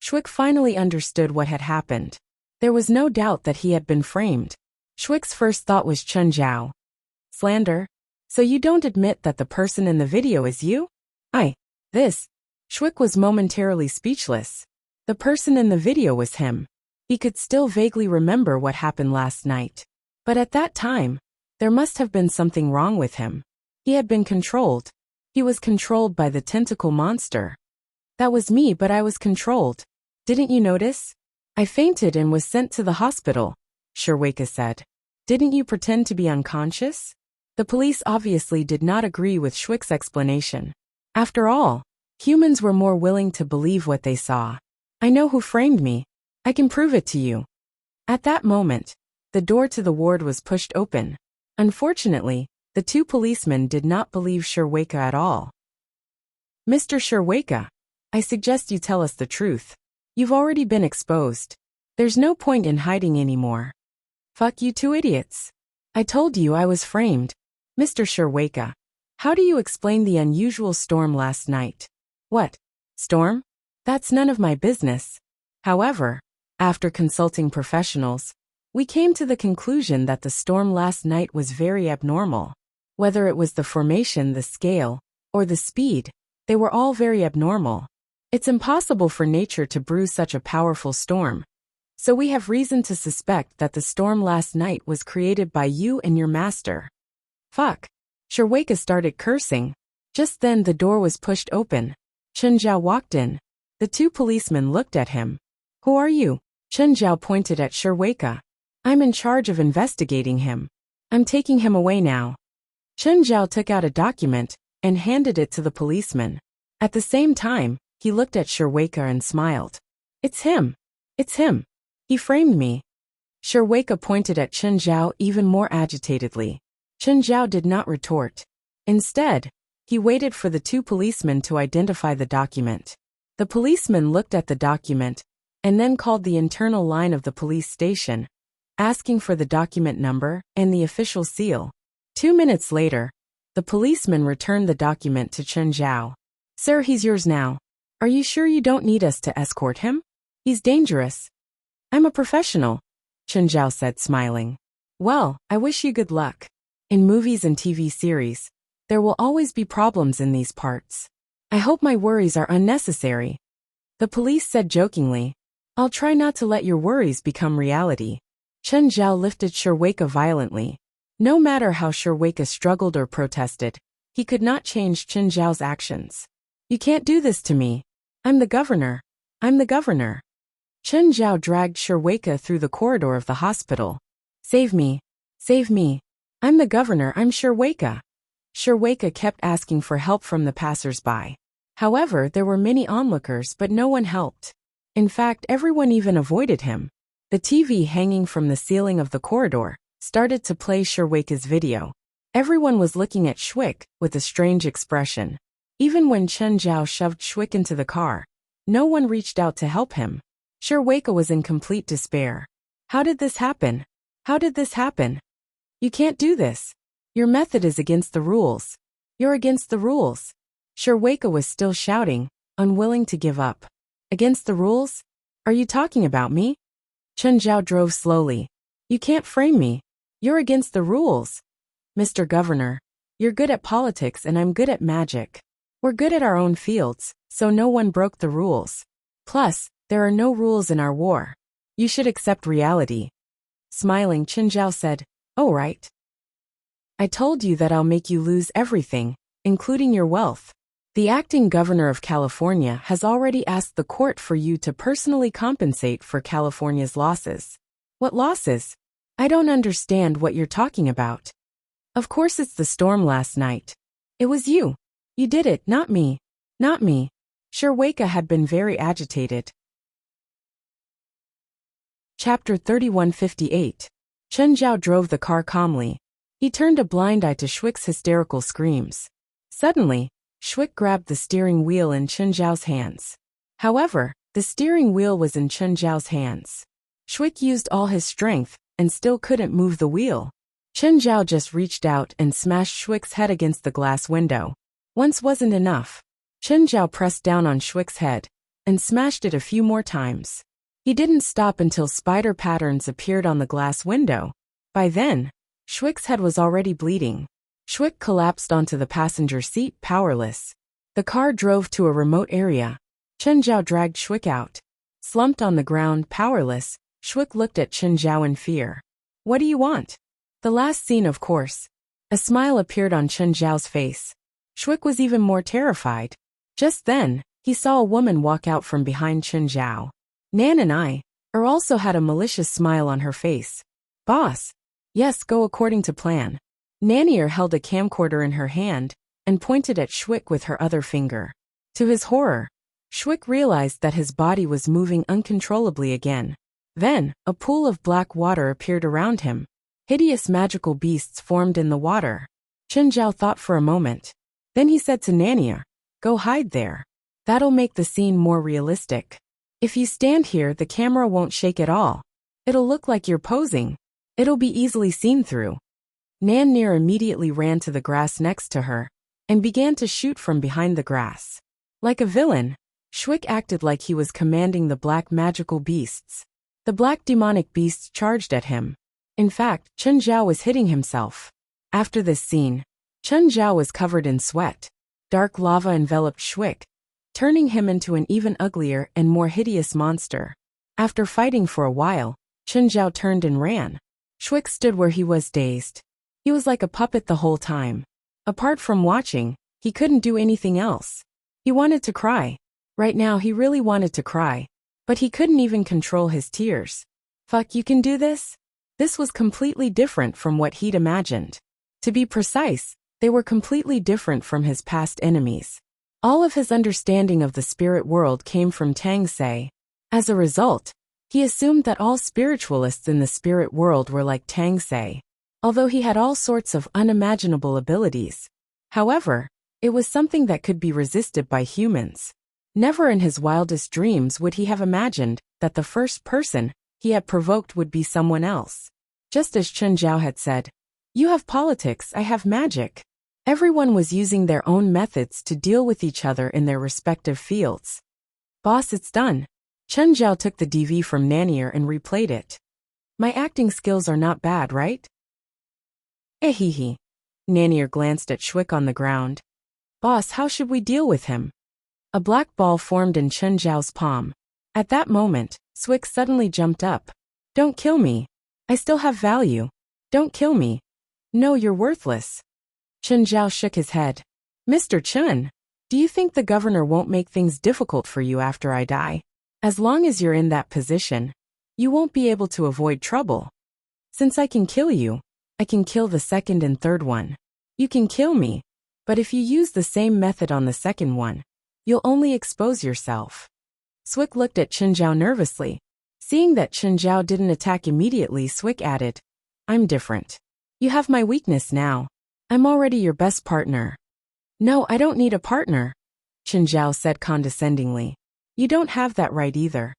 Swick finally understood what had happened. There was no doubt that he had been framed. Swick's first thought was Chen Zhao. Slander? So you don't admit that the person in the video is you? Swick was momentarily speechless. The person in the video was him. He could still vaguely remember what happened last night. But at that time, there must have been something wrong with him. He had been controlled. He was controlled by the tentacle monster. That was me, but I was controlled. Didn't you notice? I fainted and was sent to the hospital, Sherwaka said. Didn't you pretend to be unconscious? The police obviously did not agree with Swick's explanation. After all, humans were more willing to believe what they saw. I know who framed me. I can prove it to you. At that moment, the door to the ward was pushed open. Unfortunately, the two policemen did not believe Sherwaka at all. Mr. Sherwaka, I suggest you tell us the truth. You've already been exposed. There's no point in hiding anymore. Fuck you two idiots. I told you I was framed. Mr. Sherwaka, how do you explain the unusual storm last night? What? Storm? That's none of my business. However, after consulting professionals, we came to the conclusion that the storm last night was very abnormal. Whether it was the formation, the scale, or the speed, they were all very abnormal. It's impossible for nature to brew such a powerful storm. So we have reason to suspect that the storm last night was created by you and your master. Fuck. Sherwaka started cursing. Just then the door was pushed open. Chen Zhao walked in. The two policemen looked at him. Who are you? Chen Zhao pointed at Sherwaka. I'm in charge of investigating him. I'm taking him away now. Chen Zhao took out a document and handed it to the policeman. At the same time, he looked at Sherwaka and smiled. It's him. It's him. He framed me. Sherwaka pointed at Chen Zhao even more agitatedly. Chen Zhao did not retort. Instead, he waited for the two policemen to identify the document. The policeman looked at the document and then called the internal line of the police station, asking for the document number and the official seal. 2 minutes later, the policeman returned the document to Chen Zhao. Sir, he's yours now. Are you sure you don't need us to escort him? He's dangerous. I'm a professional, Chen Zhao said, smiling. Well, I wish you good luck. In movies and TV series, there will always be problems in these parts. I hope my worries are unnecessary. The police said jokingly. I'll try not to let your worries become reality. Chen Zhao lifted Sherwaka violently. No matter how Sherwaka struggled or protested, he could not change Chen Zhao's actions. You can't do this to me. I'm the governor. I'm the governor. Chen Zhao dragged Sherwaka through the corridor of the hospital. Save me. Save me. I'm the governor, I'm Sherwaka. Sherwaka kept asking for help from the passers-by. However, there were many onlookers, but no one helped. In fact, everyone even avoided him. The TV hanging from the ceiling of the corridor started to play Sherwaka's video. Everyone was looking at Swick with a strange expression. Even when Chen Zhao shoved Swick into the car, no one reached out to help him. Sherwaka was in complete despair. How did this happen? How did this happen? You can't do this. Your method is against the rules. You're against the rules. Sherwaka was still shouting, unwilling to give up. Against the rules? Are you talking about me? Chen Zhao drove slowly. You can't frame me. You're against the rules. Mr. Governor, you're good at politics and I'm good at magic. We're good at our own fields, so no one broke the rules. Plus, there are no rules in our war. You should accept reality. Smiling, Chen Zhao said, Oh right. I told you that I'll make you lose everything, including your wealth. The acting governor of California has already asked the court for you to personally compensate for California's losses. What losses? I don't understand what you're talking about. Of course it's the storm last night. It was you. You did it, not me. Not me. Sure, Weika had been very agitated. Chapter 3158. Chen Zhao drove the car calmly. He turned a blind eye to Shui's hysterical screams. Suddenly, Shui grabbed the steering wheel in Chen Zhao's hands. However, the steering wheel was in Chen Zhao's hands. Shui used all his strength and still couldn't move the wheel. Chen Zhao just reached out and smashed Shui's head against the glass window. Once wasn't enough. Chen Zhao pressed down on Shui's head and smashed it a few more times. He didn't stop until spider patterns appeared on the glass window. By then, Shui's head was already bleeding. Shui collapsed onto the passenger seat, powerless. The car drove to a remote area. Chen Zhao dragged Shui out. Slumped on the ground, powerless, Shui looked at Chen Zhao in fear. What do you want? The last scene, of course. A smile appeared on Chen Zhao's face. Shui was even more terrified. Just then, he saw a woman walk out from behind Chen Zhao. Nan and I also had a malicious smile on her face. Boss. Yes, go according to plan. Nanier held a camcorder in her hand and pointed at Shui with her other finger. To his horror, Shui realized that his body was moving uncontrollably again. Then, a pool of black water appeared around him. Hideous magical beasts formed in the water. Chen Zhao thought for a moment. Then he said to Nanier, go hide there. That'll make the scene more realistic. If you stand here, the camera won't shake at all. It'll look like you're posing. It'll be easily seen through. Nanier immediately ran to the grass next to her and began to shoot from behind the grass. Like a villain, Shui acted like he was commanding the black magical beasts. The black demonic beasts charged at him. In fact, Chen Zhao was hitting himself. After this scene, Chen Zhao was covered in sweat. Dark lava enveloped Shui, turning him into an even uglier and more hideous monster. After fighting for a while, Chen Zhao turned and ran. Shui stood where he was, dazed. He was like a puppet the whole time. Apart from watching, he couldn't do anything else. He wanted to cry. Right now he really wanted to cry. But he couldn't even control his tears. Fuck, you can do this? This was completely different from what he'd imagined. To be precise, they were completely different from his past enemies. All of his understanding of the spirit world came from Tang Sei. As a result, he assumed that all spiritualists in the spirit world were like Tang Sei, although he had all sorts of unimaginable abilities. However, it was something that could be resisted by humans. Never in his wildest dreams would he have imagined that the first person he had provoked would be someone else. Just as Chen Zhao had said, you have politics, I have magic. Everyone was using their own methods to deal with each other in their respective fields. Boss, it's done. Chen Zhao took the DV from Nanier and replayed it. My acting skills are not bad, right? Ehehe. Nanier glanced at Shui on the ground. Boss, how should we deal with him? A black ball formed in Chen Zhao's palm. At that moment, Shui suddenly jumped up. Don't kill me. I still have value. Don't kill me. No, you're worthless. Chen Zhao shook his head. Mr. Chen, do you think the governor won't make things difficult for you after I die? As long as you're in that position, you won't be able to avoid trouble. Since I can kill you, I can kill the second and third one. You can kill me, but if you use the same method on the second one, you'll only expose yourself. Shui looked at Chen Zhao nervously. Seeing that Chen Zhao didn't attack immediately, Shui added, I'm different. You have my weakness now. I'm already your best partner. No, I don't need a partner, Chen Zhao said condescendingly. You don't have that right either.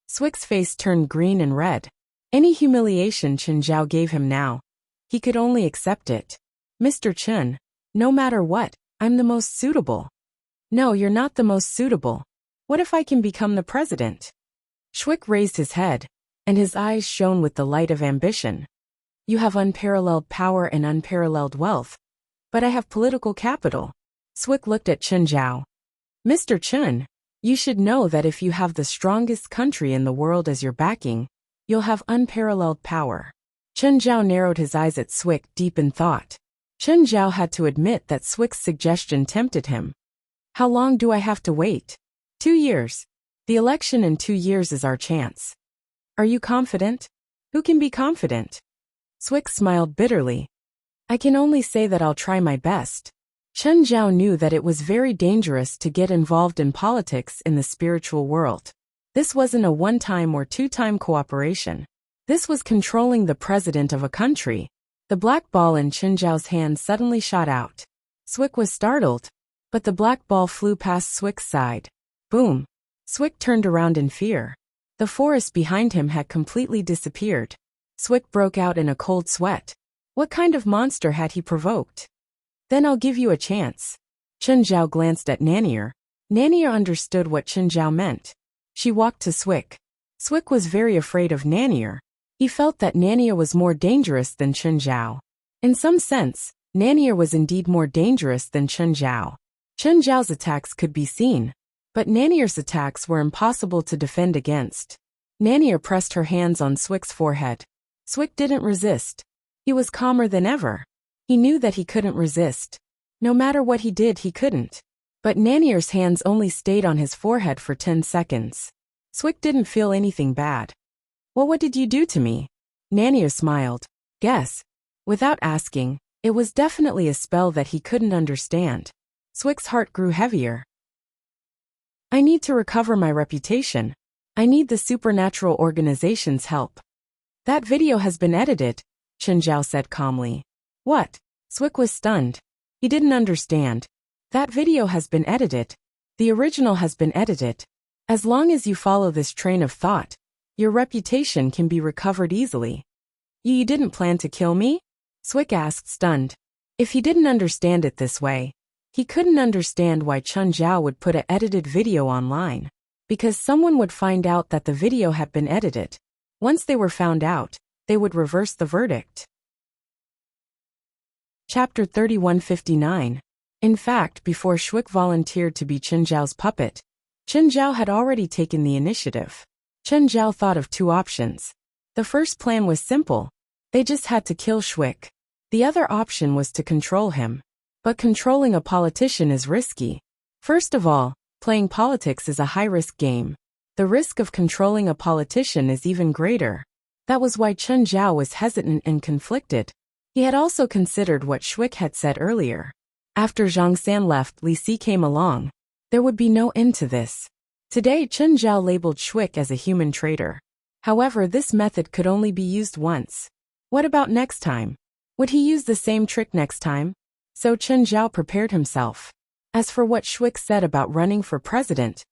Shui's face turned green and red. Any humiliation Chen Zhao gave him now, he could only accept it. Mr. Chen, no matter what, I'm the most suitable. No, you're not the most suitable. What if I can become the president? Shui raised his head, and his eyes shone with the light of ambition. You have unparalleled power and unparalleled wealth. But I have political capital. Shui looked at Chen Zhao. Mr. Chen, you should know that if you have the strongest country in the world as your backing, you'll have unparalleled power. Chen Zhao narrowed his eyes at Shui, deep in thought. Chen Zhao had to admit that Shui's suggestion tempted him. How long do I have to wait? 2 years. The election in 2 years is our chance. Are you confident? Who can be confident? Shui smiled bitterly. I can only say that I'll try my best. Chen Zhao knew that it was very dangerous to get involved in politics in the spiritual world. This wasn't a one-time or two-time cooperation. This was controlling the president of a country. The black ball in Chen Zhao's hand suddenly shot out. Swick was startled, but the black ball flew past Swick's side. Boom! Swick turned around in fear. The forest behind him had completely disappeared. Swick broke out in a cold sweat. What kind of monster had he provoked? Then I'll give you a chance. Chen Zhao glanced at Nanier. Nanier understood what Chen Zhao meant. She walked to Swick. Swick was very afraid of Nanier. He felt that Nanier was more dangerous than Chen Zhao. In some sense, Nanier was indeed more dangerous than Chen Zhao. Chen Zhao's attacks could be seen, but Nanier's attacks were impossible to defend against. Nanier pressed her hands on Swick's forehead. Swick didn't resist. He was calmer than ever. He knew that he couldn't resist. No matter what he did, he couldn't. But Nanier's hands only stayed on his forehead for 10 seconds. Swick didn't feel anything bad. Well, what did you do to me? Nanier smiled. Guess. Without asking, it was definitely a spell that he couldn't understand. Swick's heart grew heavier. I need to recover my reputation. I need the supernatural organization's help. That video has been edited, Chen Zhao said calmly. What? Swick was stunned. He didn't understand. That video has been edited. The original has been edited. As long as you follow this train of thought, your reputation can be recovered easily. You didn't plan to kill me? Swick asked, stunned. If he didn't understand it this way, he couldn't understand why Chen Zhao would put an edited video online. Because someone would find out that the video had been edited. Once they were found out, they would reverse the verdict. Chapter 3159. In fact, before Swick volunteered to be Chen Zhao's puppet, Chen Zhao had already taken the initiative. Chen Zhao thought of two options. The first plan was simple. They just had to kill Swick. The other option was to control him. But controlling a politician is risky. First of all, playing politics is a high-risk game. The risk of controlling a politician is even greater. That was why Chen Zhao was hesitant and conflicted. He had also considered what Swick had said earlier. After Zhang San left, Li Si came along. There would be no end to this. Today, Chen Zhao labeled Swick as a human traitor. However, this method could only be used once. What about next time? Would he use the same trick next time? So Chen Zhao prepared himself. As for what Swick said about running for president,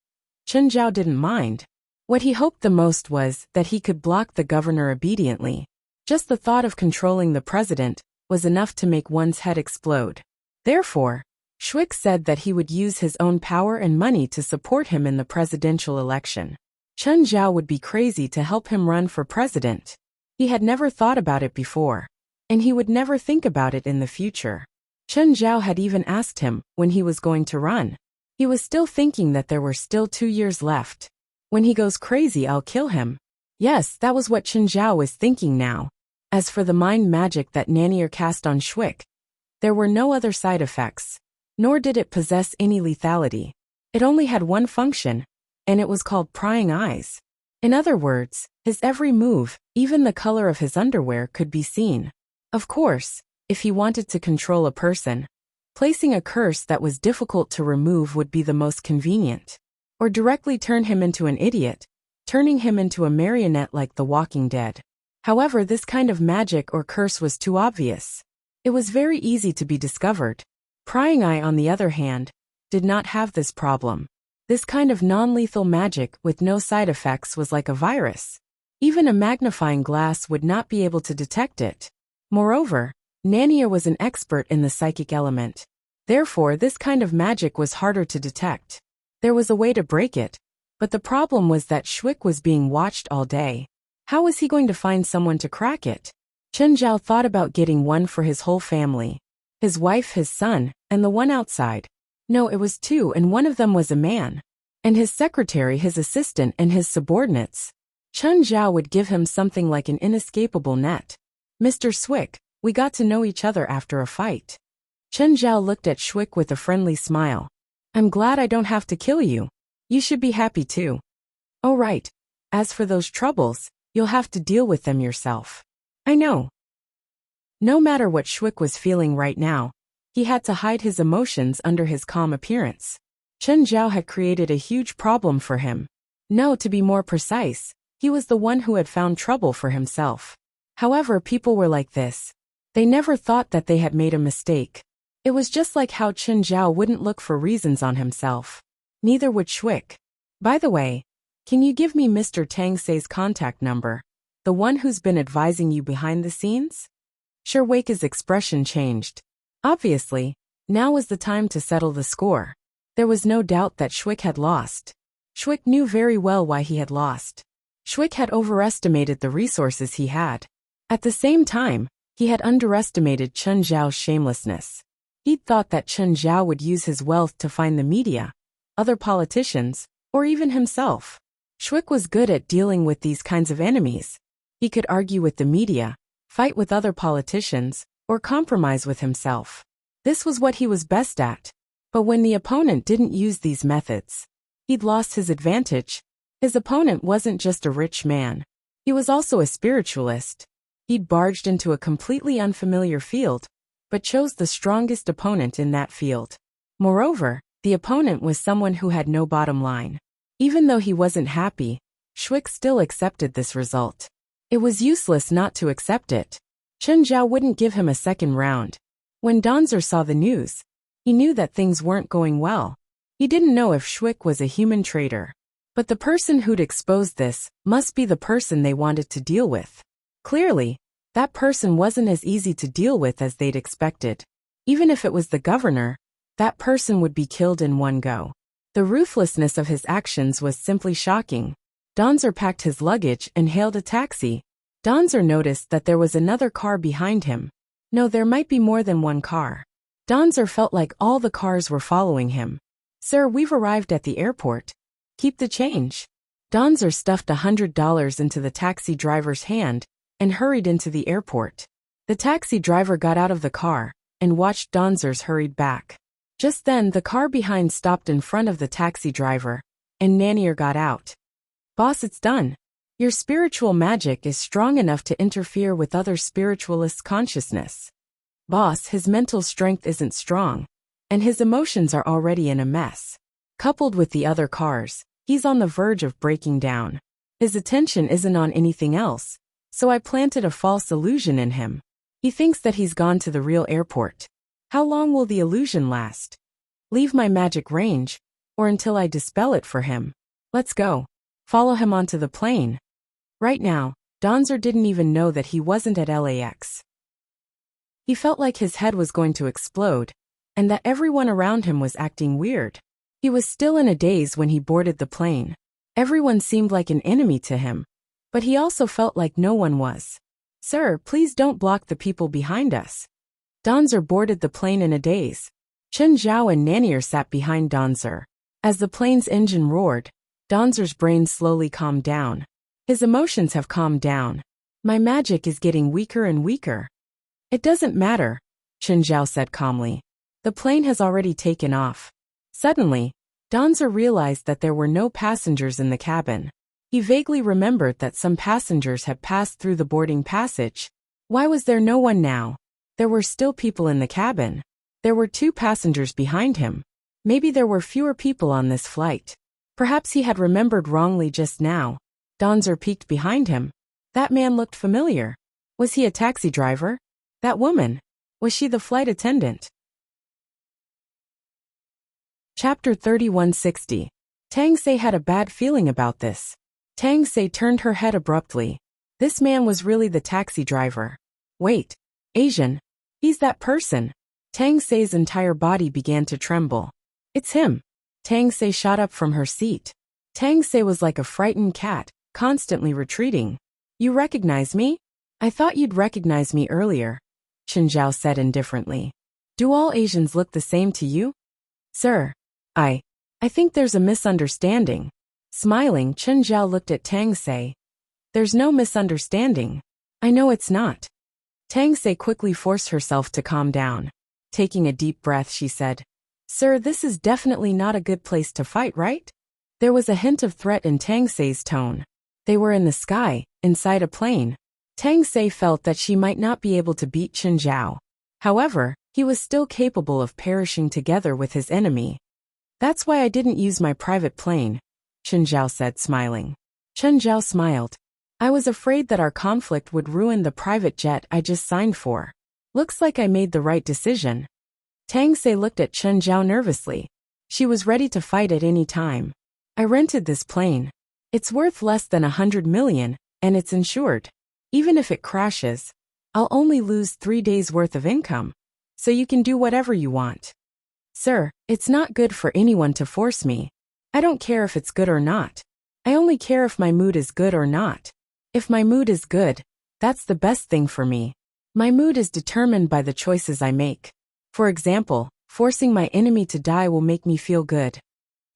Chen Zhao didn't mind. What he hoped the most was that he could block the governor obediently. Just the thought of controlling the president was enough to make one's head explode. Therefore, Swick said that he would use his own power and money to support him in the presidential election. Chen Zhao would be crazy to help him run for president. He had never thought about it before, and he would never think about it in the future. Chen Zhao had even asked him when he was going to run. He was still thinking that there were still 2 years left. When he goes crazy, I'll kill him. Yes, that was what Chen Zhao was thinking now. As for the mind magic that Nanier cast on Swick, there were no other side effects, nor did it possess any lethality. It only had one function, and it was called prying eyes. In other words, his every move, even the color of his underwear, could be seen. Of course, if he wanted to control a person, placing a curse that was difficult to remove would be the most convenient. Or directly turn him into an idiot, turning him into a marionette like The Walking Dead. However, this kind of magic or curse was too obvious. It was very easy to be discovered. Prying eye, on the other hand, did not have this problem. This kind of non-lethal magic with no side effects was like a virus. Even a magnifying glass would not be able to detect it. Moreover, Nanier was an expert in the psychic element. Therefore, this kind of magic was harder to detect. There was a way to break it, but the problem was that Swick was being watched all day. How was he going to find someone to crack it? Chen Zhao thought about getting one for his whole family. His wife, his son, and the one outside. No, it was 2, and one of them was a man. And his secretary, his assistant, and his subordinates. Chen Zhao would give him something like an inescapable net. Mr. Swick, we got to know each other after a fight. Chen Zhao looked at Swick with a friendly smile. I'm glad I don't have to kill you. You should be happy too. Oh right. As for those troubles, you'll have to deal with them yourself. I know. No matter what Swick was feeling right now, He had to hide his emotions under his calm appearance. Chen Zhao had created a huge problem for him. No, to be more precise, he was the one who had found trouble for himself. However, people were like this. They never thought that they had made a mistake. It was just like how Chen Zhao wouldn't look for reasons on himself. Neither would Shwick. By the way, can you give me Mr. Tang Sei's contact number? The one who's been advising you behind the scenes? Sure, Wake's expression changed. Obviously, now was the time to settle the score. There was no doubt that Shwick had lost. Shwick knew very well why he had lost. Shwick had overestimated the resources he had. At the same time, he had underestimated Chen Zhao's shamelessness. He'd thought that Chen Zhao would use his wealth to find the media, other politicians, or even himself. Shwick was good at dealing with these kinds of enemies. He could argue with the media, fight with other politicians, or compromise with himself. This was what he was best at. But when the opponent didn't use these methods, he'd lost his advantage. His opponent wasn't just a rich man. He was also a spiritualist. He'd barged into a completely unfamiliar field, but chose the strongest opponent in that field. Moreover, the opponent was someone who had no bottom line. Even though he wasn't happy, Shwick still accepted this result. It was useless not to accept it. Chen Zhao wouldn't give him a second round. When Danzer saw the news, he knew that things weren't going well. He didn't know if Shwick was a human traitor. But the person who'd exposed this must be the person they wanted to deal with. Clearly, that person wasn't as easy to deal with as they'd expected. Even if it was the governor, that person would be killed in one go. The ruthlessness of his actions was simply shocking. Danzer packed his luggage and hailed a taxi. Danzer noticed that there was another car behind him. No, there might be more than one car. Danzer felt like all the cars were following him. Sir, we've arrived at the airport. Keep the change. Danzer stuffed $100 into the taxi driver's hand and hurried into the airport. The taxi driver got out of the car and watched Danzer's hurried back. Just then, the car behind stopped in front of the taxi driver, and Nanier got out. Boss, it's done. Your spiritual magic is strong enough to interfere with other spiritualists' consciousness. Boss, his mental strength isn't strong, and his emotions are already in a mess. Coupled with the other cars, he's on the verge of breaking down. His attention isn't on anything else, so I planted a false illusion in him. He thinks that he's gone to the real airport. How long will the illusion last? Leave my magic range, or until I dispel it for him. Let's go. Follow him onto the plane. Right now, Danzer didn't even know that he wasn't at LAX. He felt like his head was going to explode, and that everyone around him was acting weird. He was still in a daze when he boarded the plane. Everyone seemed like an enemy to him, but he also felt like no one was. Sir, please don't block the people behind us. Danzer boarded the plane in a daze. Chen Zhao and Nanier sat behind Danzer. As the plane's engine roared, Danzer's brain slowly calmed down. His emotions have calmed down. My magic is getting weaker and weaker. It doesn't matter, Chen Zhao said calmly. The plane has already taken off. Suddenly, Danzer realized that there were no passengers in the cabin. He vaguely remembered that some passengers had passed through the boarding passage. Why was there no one now? There were still people in the cabin. There were 2 passengers behind him. Maybe there were fewer people on this flight. Perhaps he had remembered wrongly just now. Danzer peeked behind him. That man looked familiar. Was he a taxi driver? That woman? Was she the flight attendant? Chapter 3160. Tang Sei had a bad feeling about this. Tang Sei turned her head abruptly. This man was really the taxi driver. Wait. Asian. He's that person. Tang Sei's entire body began to tremble. It's him. Tang Sei shot up from her seat. Tang Sei was like a frightened cat, constantly retreating. You recognize me? I thought you'd recognize me earlier, Chen Zhao said indifferently. Do all Asians look the same to you? Sir, I think there's a misunderstanding. Smiling, Chen Zhao looked at Tang Sei. There's no misunderstanding. I know it's not. Tang Sei quickly forced herself to calm down. Taking a deep breath, she said, Sir, this is definitely not a good place to fight, right? There was a hint of threat in Tang Sei's tone. They were in the sky, inside a plane. Tang Sei felt that she might not be able to beat Chen Zhao. However, He was still capable of perishing together with his enemy. That's why I didn't use my private plane, Chen Zhao said, smiling. Chen Zhao smiled. I was afraid that our conflict would ruin the private jet I just signed for. Looks like I made the right decision. Tang Sei looked at Chen Zhao nervously. She was ready to fight at any time. I rented this plane. It's worth less than 100 million, and it's insured. Even if it crashes, I'll only lose 3 days' worth of income. So you can do whatever you want. Sir, it's not good for anyone to force me. I don't care if it's good or not. I only care if my mood is good or not. If my mood is good, that's the best thing for me. My mood is determined by the choices I make. For example, forcing my enemy to die will make me feel good.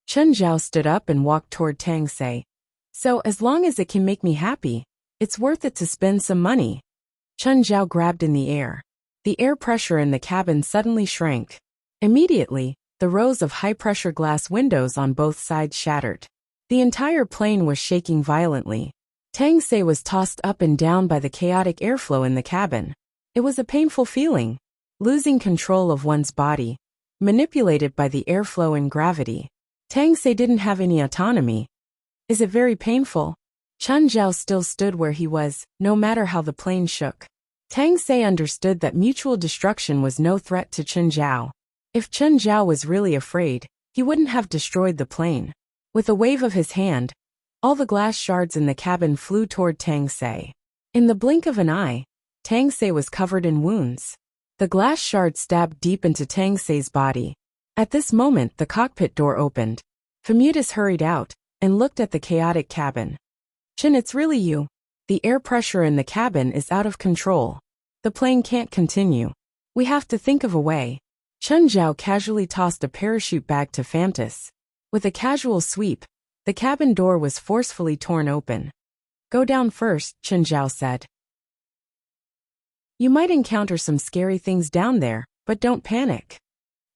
Chen Zhao stood up and walked toward Tang Sei. So as long as it can make me happy, it's worth it to spend some money. Chen Zhao grabbed in the air. The air pressure in the cabin suddenly shrank. Immediately, the rows of high-pressure glass windows on both sides shattered. The entire plane was shaking violently. Tang Sei was tossed up and down by the chaotic airflow in the cabin. It was a painful feeling, losing control of one's body, manipulated by the airflow and gravity. Tang Sei didn't have any autonomy. Is it very painful? Chen Zhao still stood where he was, no matter how the plane shook. Tang Sei understood that mutual destruction was no threat to Chen Zhao. If Chen Zhao was really afraid, he wouldn't have destroyed the plane. With a wave of his hand, all the glass shards in the cabin flew toward Tang Sei. In the blink of an eye, Tang Sei was covered in wounds. The glass shards stabbed deep into Tang Sei's body. At this moment, the cockpit door opened. Femutus hurried out and looked at the chaotic cabin. Chen, it's really you. The air pressure in the cabin is out of control. The plane can't continue. We have to think of a way. Chen Zhao casually tossed a parachute bag to Femutus. With a casual sweep, the cabin door was forcefully torn open. Go down first, Chen Zhao said. You might encounter some scary things down there, but don't panic.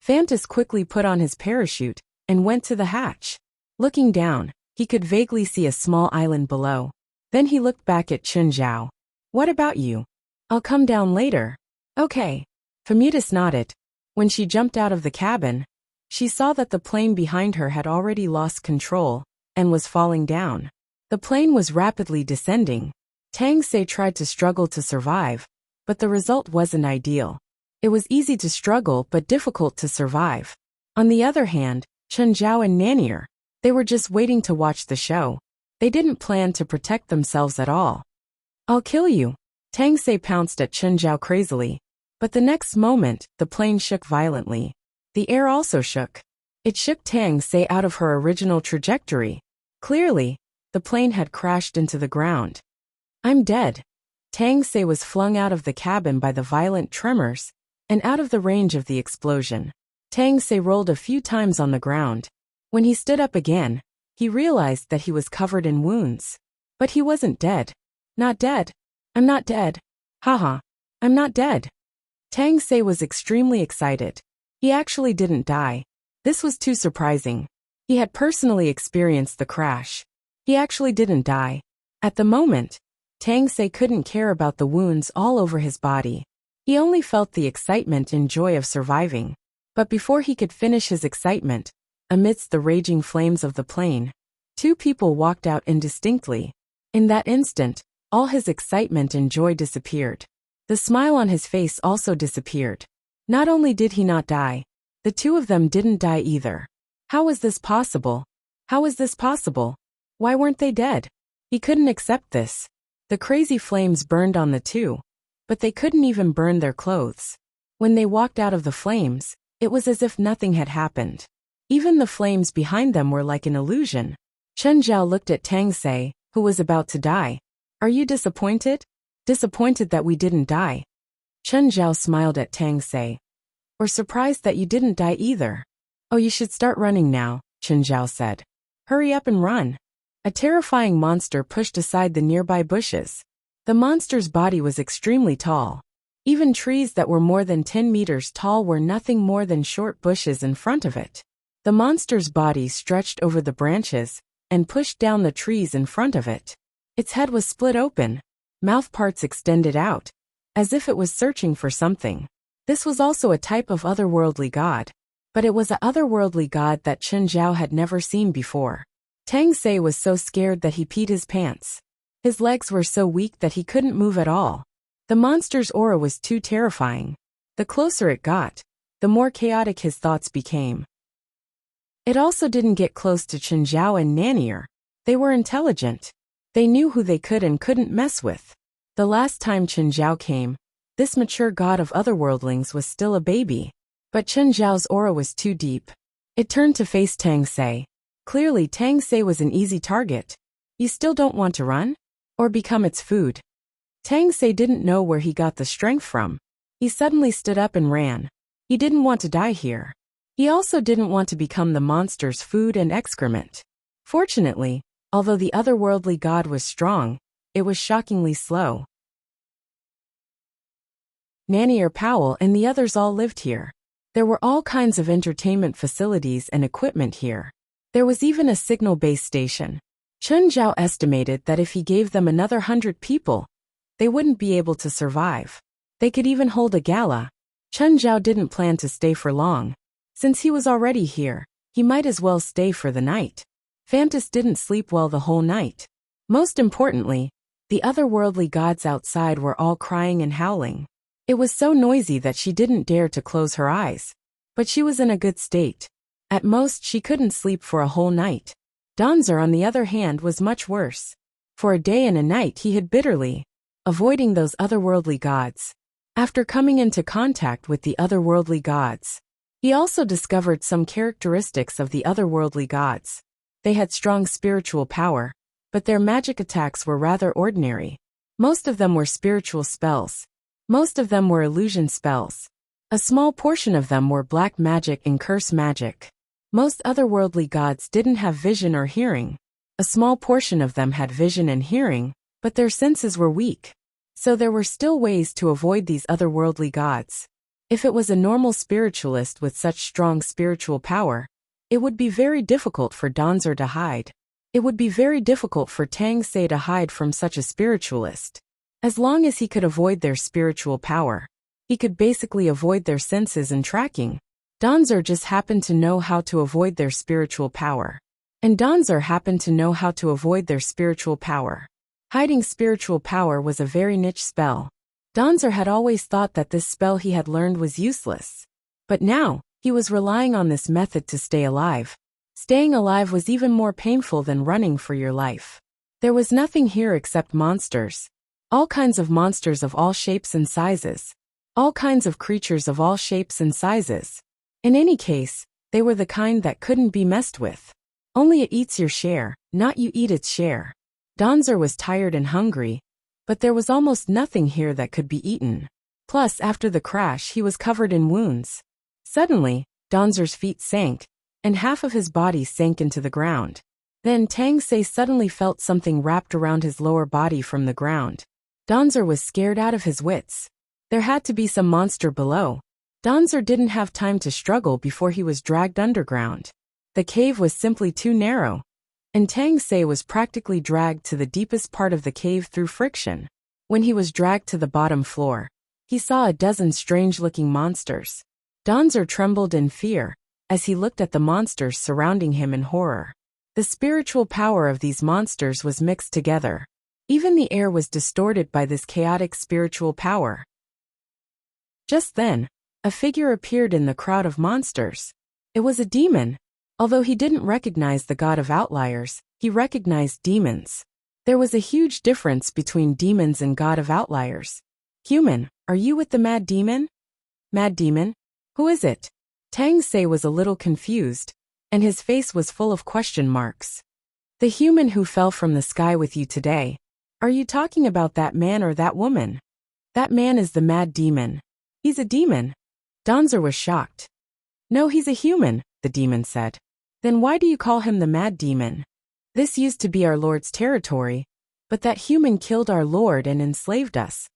Femutus quickly put on his parachute and went to the hatch. Looking down, he could vaguely see a small island below. Then he looked back at Chen Zhao. What about you? I'll come down later. Okay. Femutus nodded. When she jumped out of the cabin, she saw that the plane behind her had already lost control and was falling down. The plane was rapidly descending. Tang Sei tried to struggle to survive, but the result wasn't ideal. It was easy to struggle but difficult to survive. On the other hand, Chen Zhao and Nanier, they were just waiting to watch the show. They didn't plan to protect themselves at all. I'll kill you. Tang Sei pounced at Chen Zhao crazily. But the next moment, the plane shook violently. The air also shook. It shook Tang Sei out of her original trajectory. Clearly, the plane had crashed into the ground. I'm dead. Tang Sei was flung out of the cabin by the violent tremors and out of the range of the explosion. Tang Sei rolled a few times on the ground. When he stood up again, he realized that he was covered in wounds. But he wasn't dead. Not dead. I'm not dead. Haha. I'm not dead. Tang Sei was extremely excited. He actually didn't die. This was too surprising. He had personally experienced the crash. He actually didn't die. At the moment, Tang Sei couldn't care about the wounds all over his body. He only felt the excitement and joy of surviving. But before he could finish his excitement, amidst the raging flames of the plane, two people walked out indistinctly. In that instant, all his excitement and joy disappeared. The smile on his face also disappeared. Not only did he not die, the two of them didn't die either. How was this possible? How was this possible? Why weren't they dead? He couldn't accept this. The crazy flames burned on the two, but they couldn't even burn their clothes. When they walked out of the flames, it was as if nothing had happened. Even the flames behind them were like an illusion. Chen Zhao looked at Tang Sei, who was about to die. Are you disappointed? Disappointed that we didn't die? Chen Zhao smiled at Tang Sei. Or surprised that you didn't die either? Oh, you should start running now, Chen Zhao said. Hurry up and run. A terrifying monster pushed aside the nearby bushes. The monster's body was extremely tall. Even trees that were more than 10 meters tall were nothing more than short bushes in front of it. The monster's body stretched over the branches and pushed down the trees in front of it. Its head was split open. Mouth parts extended out, as if it was searching for something. This was also a type of otherworldly god. But it was a otherworldly god that Chen Zhao had never seen before. Tang Sei was so scared that he peed his pants. His legs were so weak that he couldn't move at all. The monster's aura was too terrifying. The closer it got, the more chaotic his thoughts became. It also didn't get close to Chen Zhao and Nanier. They were intelligent. They knew who they could and couldn't mess with. The last time Chen Zhao came, this mature god of otherworldlings was still a baby. But Chen Zhao's aura was too deep. It turned to face Tang Sei. Clearly Tang Sei was an easy target. You still don't want to run? Or become its food? Tang Sei didn't know where he got the strength from. He suddenly stood up and ran. He didn't want to die here. He also didn't want to become the monster's food and excrement. Fortunately, although the otherworldly god was strong, it was shockingly slow. Nanier Powell and the others all lived here. There were all kinds of entertainment facilities and equipment here. There was even a signal base station. Chen Zhao estimated that if he gave them another 100 people, they wouldn't be able to survive. They could even hold a gala. Chen Zhao didn't plan to stay for long. Since he was already here, he might as well stay for the night. Fantas didn't sleep well the whole night. Most importantly, the otherworldly gods outside were all crying and howling. It was so noisy that she didn't dare to close her eyes. But she was in a good state. At most she couldn't sleep for a whole night. Danzer, on the other hand, was much worse. For a day and a night he hid bitterly, avoiding those otherworldly gods. After coming into contact with the otherworldly gods, he also discovered some characteristics of the otherworldly gods. They had strong spiritual power, but their magic attacks were rather ordinary. Most of them were spiritual spells. Most of them were illusion spells. A small portion of them were black magic and curse magic. Most otherworldly gods didn't have vision or hearing. A small portion of them had vision and hearing, but their senses were weak. So there were still ways to avoid these otherworldly gods. If it was a normal spiritualist with such strong spiritual power, it would be very difficult for Danzer to hide. It would be very difficult for Tang Sei to hide from such a spiritualist. As long as he could avoid their spiritual power, he could basically avoid their senses and tracking. Danzer just happened to know how to avoid their spiritual power. And Danzer happened to know how to avoid their spiritual power. Hiding spiritual power was a very niche spell. Danzer had always thought that this spell he had learned was useless. But now, he was relying on this method to stay alive. Staying alive was even more painful than running for your life. There was nothing here except monsters. All kinds of monsters of all shapes and sizes. All kinds of creatures of all shapes and sizes. In any case, they were the kind that couldn't be messed with. Only it eats your share, not you eat its share. Danzer was tired and hungry, but there was almost nothing here that could be eaten. Plus, after the crash, he was covered in wounds. Suddenly, Danzer's feet sank, and half of his body sank into the ground. Then Tang Sei suddenly felt something wrapped around his lower body from the ground. Danzer was scared out of his wits. There had to be some monster below. Danzer didn't have time to struggle before he was dragged underground. The cave was simply too narrow, and Tang Sei was practically dragged to the deepest part of the cave through friction. When he was dragged to the bottom floor, he saw a dozen strange-looking monsters. Danzer trembled in fear as he looked at the monsters surrounding him in horror. The spiritual power of these monsters was mixed together. Even the air was distorted by this chaotic spiritual power. Just then, a figure appeared in the crowd of monsters. It was a demon. Although he didn't recognize the god of outliers, he recognized demons. There was a huge difference between demons and god of outliers. Human, are you with the mad demon? Mad demon? Who is it? Tang Sei was a little confused, and his face was full of question marks. The human who fell from the sky with you today. Are you talking about that man or that woman? That man is the mad demon. He's a demon. Danzer was shocked. No, he's a human, the demon said. Then why do you call him the mad demon? This used to be our Lord's territory, but that human killed our Lord and enslaved us.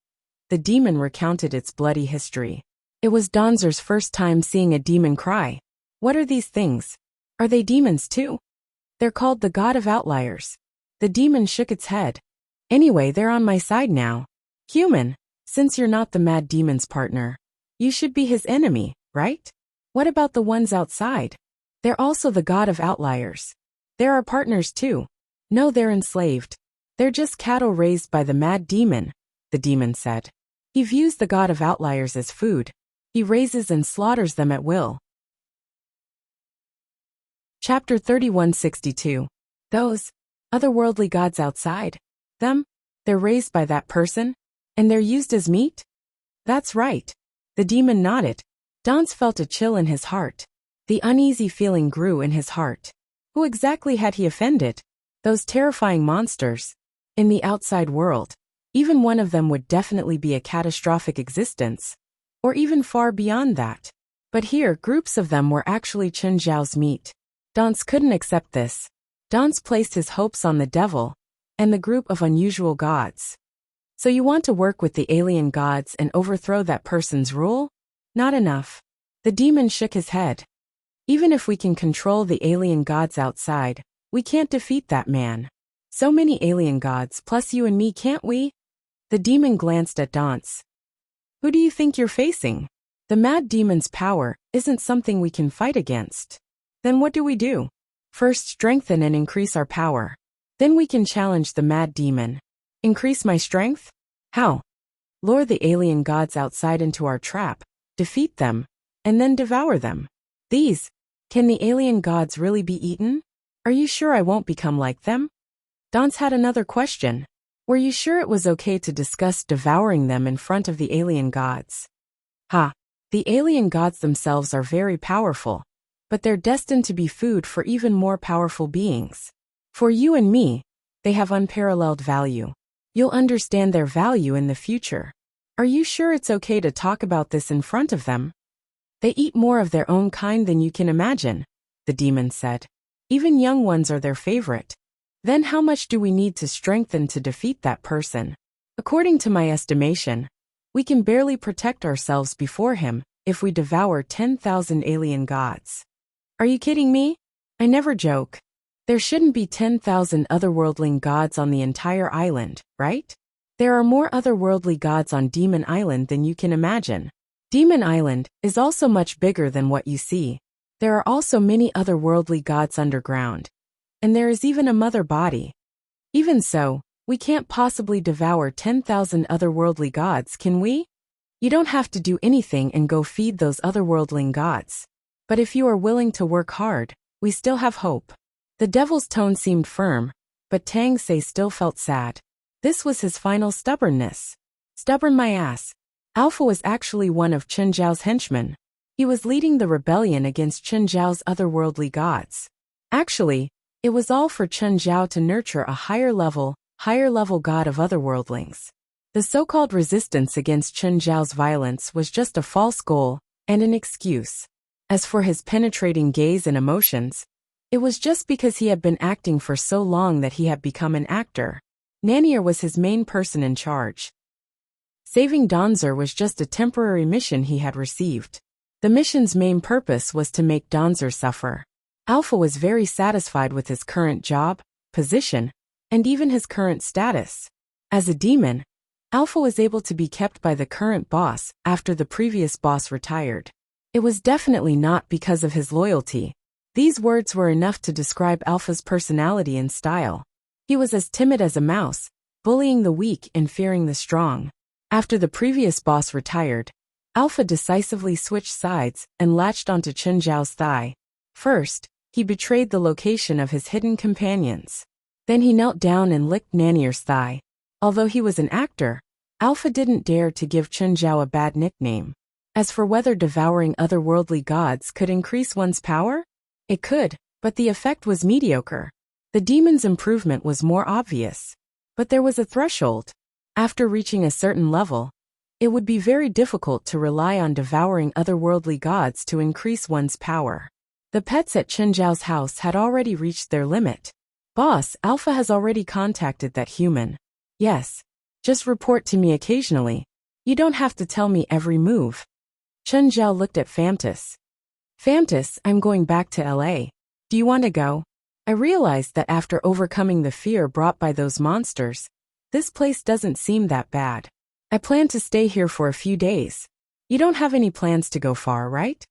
The demon recounted its bloody history. It was Danzer's first time seeing a demon cry. What are these things? Are they demons too? They're called the god of outliers. The demon shook its head. Anyway, they're on my side now. Human, since you're not the mad demon's partner, You should be his enemy, right? What about the ones outside? They're also the god of outliers. They're our partners too. No, they're enslaved. They're just cattle raised by the mad demon, the demon said. He views the god of outliers as food. He raises and slaughters them at will. Chapter 3162. Those otherworldly gods outside. Them? They're raised by that person? And they're used as meat? That's right. The demon nodded. Dance felt a chill in his heart. The uneasy feeling grew in his heart. Who exactly had he offended? Those terrifying monsters. In the outside world, even one of them would definitely be a catastrophic existence. Or even far beyond that. But here, groups of them were actually Chen Zhao's meat. Dance couldn't accept this. Dance placed his hopes on the devil and the group of unusual gods. So you want to work with the alien gods and overthrow that person's rule? Not enough. The demon shook his head. Even if we can control the alien gods outside, we can't defeat that man. So many alien gods plus you and me, can't we? The demon glanced at Dance. Who do you think you're facing? The mad demon's power isn't something we can fight against. Then what do we do? First, strengthen and increase our power. Then we can challenge the mad demon. Increase my strength? How? Lure the alien gods outside into our trap, defeat them, and then devour them. Can the alien gods really be eaten? Are you sure I won't become like them? Dance had another question. Were you sure it was okay to discuss devouring them in front of the alien gods? The alien gods themselves are very powerful, but they're destined to be food for even more powerful beings. For you and me, they have unparalleled value. You'll understand their value in the future. Are you sure it's okay to talk about this in front of them? They eat more of their own kind than you can imagine, the demon said. Even young ones are their favorite. Then how much do we need to strengthen to defeat that person? According to my estimation, we can barely protect ourselves before him if we devour 10,000 alien gods. Are you kidding me? I never joke. There shouldn't be 10,000 otherworldling gods on the entire island, right? There are more otherworldly gods on Demon Island than you can imagine. Demon Island is also much bigger than what you see. There are also many otherworldly gods underground. And there is even a mother body. Even so, we can't possibly devour 10,000 otherworldly gods, can we? You don't have to do anything and go feed those otherworldling gods. But if you are willing to work hard, we still have hope. The devil's tone seemed firm, but Tang Sei still felt sad. This was his final stubbornness. Stubborn my ass. Alpha was actually one of Chen Zhao's henchmen. He was leading the rebellion against Chen Zhao's otherworldly gods. Actually, it was all for Chen Zhao to nurture a higher level god of otherworldlings. The so-called resistance against Chen Zhao's violence was just a false goal and an excuse. As for his penetrating gaze and emotions, it was just because he had been acting for so long that he had become an actor. Nanier was his main person in charge. Saving Danzer was just a temporary mission he had received. The mission's main purpose was to make Danzer suffer. Alpha was very satisfied with his current job, position, and even his current status. As a demon, Alpha was able to be kept by the current boss after the previous boss retired. It was definitely not because of his loyalty. These words were enough to describe Alpha's personality and style. He was as timid as a mouse, bullying the weak and fearing the strong. After the previous boss retired, Alpha decisively switched sides and latched onto Chen Zhao's thigh. First, he betrayed the location of his hidden companions. Then he knelt down and licked Nanier's thigh. Although he was an actor, Alpha didn't dare to give Chen Zhao a bad nickname. As for whether devouring otherworldly gods could increase one's power, it could, but the effect was mediocre. The demon's improvement was more obvious. But there was a threshold. After reaching a certain level, it would be very difficult to rely on devouring otherworldly gods to increase one's power. The pets at Chen Zhao's house had already reached their limit. Boss, Alpha has already contacted that human. Yes. Just report to me occasionally. You don't have to tell me every move. Chen Zhao looked at Famtus. Famtus, I'm going back to LA. Do you want to go? I realized that after overcoming the fear brought by those monsters, this place doesn't seem that bad. I plan to stay here for a few days. You don't have any plans to go far, right?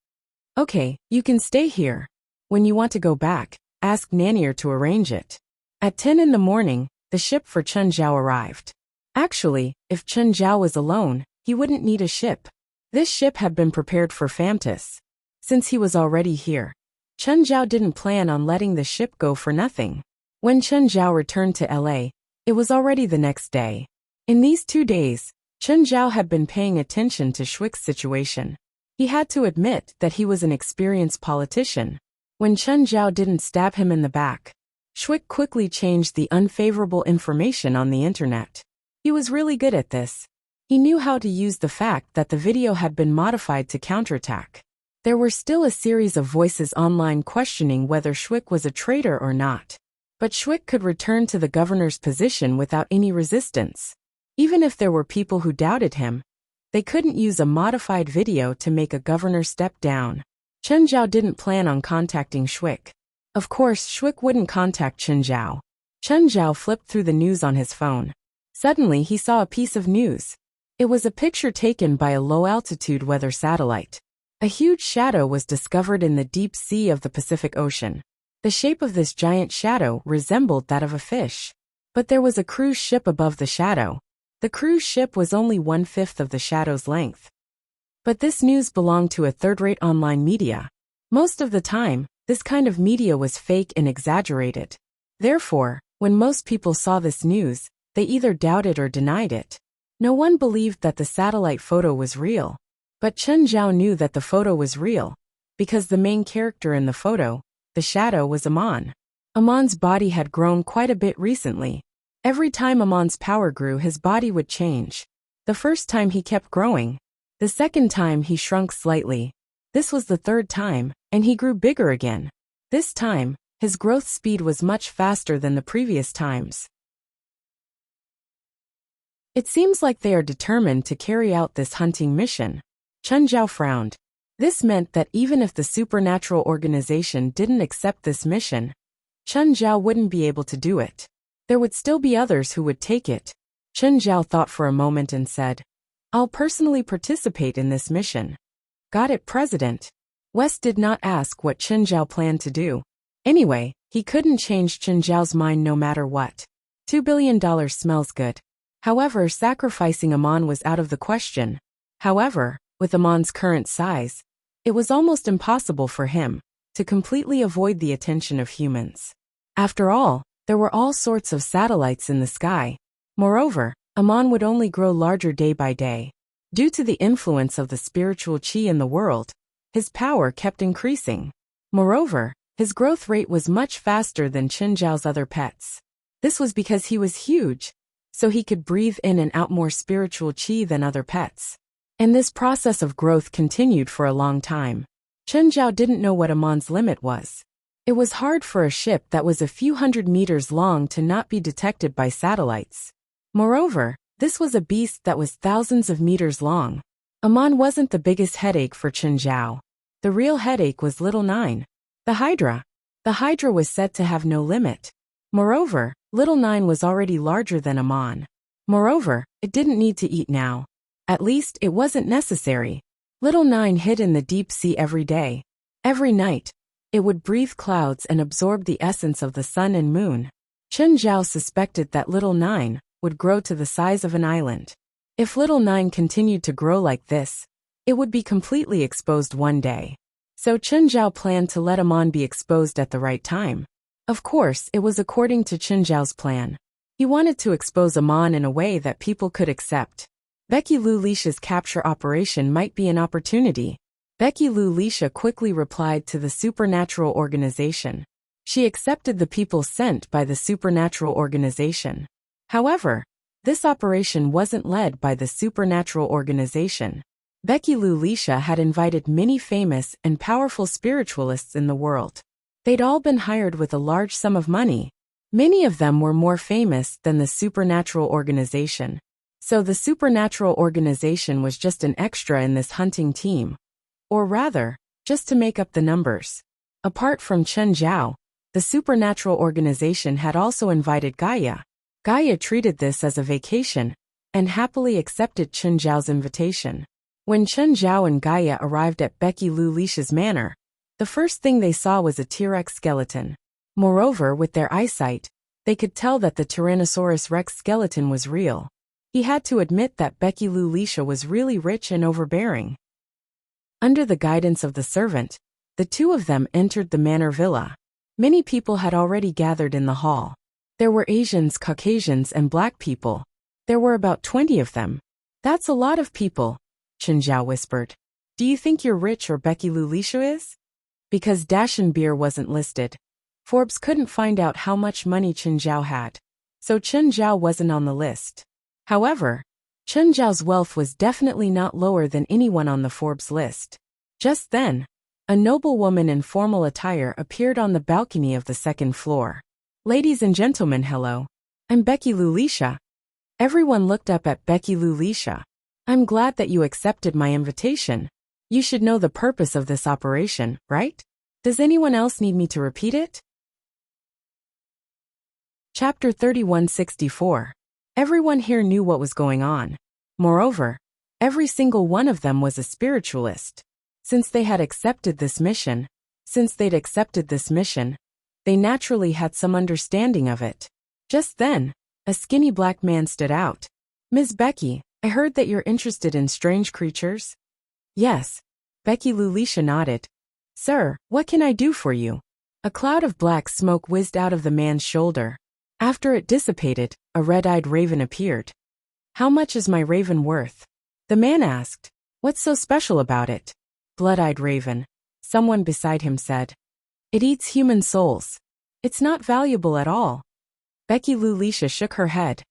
Okay, you can stay here. When you want to go back, ask Nanier to arrange it. At 10 in the morning, the ship for Chen Zhao arrived. Actually, if Chen Zhao was alone, he wouldn't need a ship. This ship had been prepared for Famtis. Since he was already here, Chen Zhao didn't plan on letting the ship go for nothing. When Chen Zhao returned to LA, it was already the next day. In these 2 days, Chen Zhao had been paying attention to Shui's situation. He had to admit that he was an experienced politician. When Chen Zhao didn't stab him in the back, Shui quickly changed the unfavorable information on the internet. He was really good at this. He knew how to use the fact that the video had been modified to counterattack. There were still a series of voices online questioning whether Shui was a traitor or not. But Shui could return to the governor's position without any resistance. Even if there were people who doubted him, they couldn't use a modified video to make a governor step down. Chen Zhao didn't plan on contacting Shui. Of course, Shui wouldn't contact Chen Zhao. Chen Zhao flipped through the news on his phone. Suddenly, he saw a piece of news. It was a picture taken by a low-altitude weather satellite. A huge shadow was discovered in the deep sea of the Pacific Ocean. The shape of this giant shadow resembled that of a fish. But there was a cruise ship above the shadow. The cruise ship was only 1/5 of the shadow's length. But this news belonged to a third-rate online media. Most of the time, this kind of media was fake and exaggerated. Therefore, when most people saw this news, they either doubted or denied it. No one believed that the satellite photo was real. But Chen Zhao knew that the photo was real, because the main character in the photo, the shadow, was Amon. Amon's body had grown quite a bit recently. Every time Amon's power grew, his body would change. The first time he kept growing. The second time he shrunk slightly. This was the third time, and he grew bigger again. This time, his growth speed was much faster than the previous times. It seems like they are determined to carry out this hunting mission. Chen Zhao frowned. This meant that even if the supernatural organization didn't accept this mission, Chen Zhao wouldn't be able to do it. There would still be others who would take it. Chen Zhao thought for a moment and said, "I'll personally participate in this mission." Got it, President. West did not ask what Chen Zhao planned to do. Anyway, he couldn't change Chen Zhao's mind no matter what. $2 billion smells good. However, sacrificing Amon was out of the question. However, with Amon's current size, it was almost impossible for him to completely avoid the attention of humans. After all, there were all sorts of satellites in the sky. Moreover, Amon would only grow larger day by day. Due to the influence of the spiritual qi in the world, his power kept increasing. Moreover, his growth rate was much faster than Chen Zhao's other pets. This was because he was huge, so he could breathe in and out more spiritual qi than other pets. And this process of growth continued for a long time. Chen Zhao didn't know what Amon's limit was. It was hard for a ship that was a few hundred meters long to not be detected by satellites. Moreover, this was a beast that was thousands of meters long. Amon wasn't the biggest headache for Chen Zhao. The real headache was Little Nine, the Hydra. The Hydra was said to have no limit. Moreover, Little Nine was already larger than Amon. Moreover, it didn't need to eat now. At least, it wasn't necessary. Little Nine hid in the deep sea every day. Every night, it would breathe clouds and absorb the essence of the sun and moon. Chen Zhao suspected that Little Nine would grow to the size of an island. If Little Nine continued to grow like this, it would be completely exposed one day. So Chen Zhao planned to let Amon be exposed at the right time. Of course, it was according to Chen Zhao's plan. He wanted to expose Amon in a way that people could accept. Becky Lou Lisha's capture operation might be an opportunity. Becky Lou Lisha quickly replied to the supernatural organization. She accepted the people sent by the supernatural organization. However, this operation wasn't led by the supernatural organization. Becky Lou Lisha had invited many famous and powerful spiritualists in the world. They'd all been hired with a large sum of money. Many of them were more famous than the supernatural organization. So the supernatural organization was just an extra in this hunting team. Or rather, just to make up the numbers. Apart from Chen Zhao, the supernatural organization had also invited Gaia. Gaia treated this as a vacation, and happily accepted Chen Zhao's invitation. When Chen Zhao and Gaia arrived at Becky Lu Lisha's manor, the first thing they saw was a T-Rex skeleton. Moreover, with their eyesight, they could tell that the Tyrannosaurus Rex skeleton was real. He had to admit that Becky Lu Lisha was really rich and overbearing. Under the guidance of the servant, the two of them entered the manor villa. Many people had already gathered in the hall. There were Asians, Caucasians, and black people. There were about 20 of them. That's a lot of people, Chen Zhao whispered. Do you think you're rich or Becky Lu Lisha is? Because Dashan beer wasn't listed, Forbes couldn't find out how much money Chen Zhao had. So Chen Zhao wasn't on the list. However, Chen Zhao's wealth was definitely not lower than anyone on the Forbes list. Just then, a noblewoman in formal attire appeared on the balcony of the second floor. Ladies and gentlemen, hello. I'm Becky Lu Lisha. Everyone looked up at Becky Lu Lisha. I'm glad that you accepted my invitation. You should know the purpose of this operation, right? Does anyone else need me to repeat it? Chapter 3164. Everyone here knew what was going on. Moreover, every single one of them was a spiritualist. Since they'd accepted this mission, they naturally had some understanding of it. Just then, a skinny black man stood out. Ms. Becky, I heard that you're interested in strange creatures? Yes. Becky Lu Lisha nodded. Sir, what can I do for you? A cloud of black smoke whizzed out of the man's shoulder. After it dissipated, a red-eyed raven appeared. How much is my raven worth? The man asked. What's so special about it? Blood-eyed raven. Someone beside him said. It eats human souls. It's not valuable at all. Becky Lu Lisha shook her head.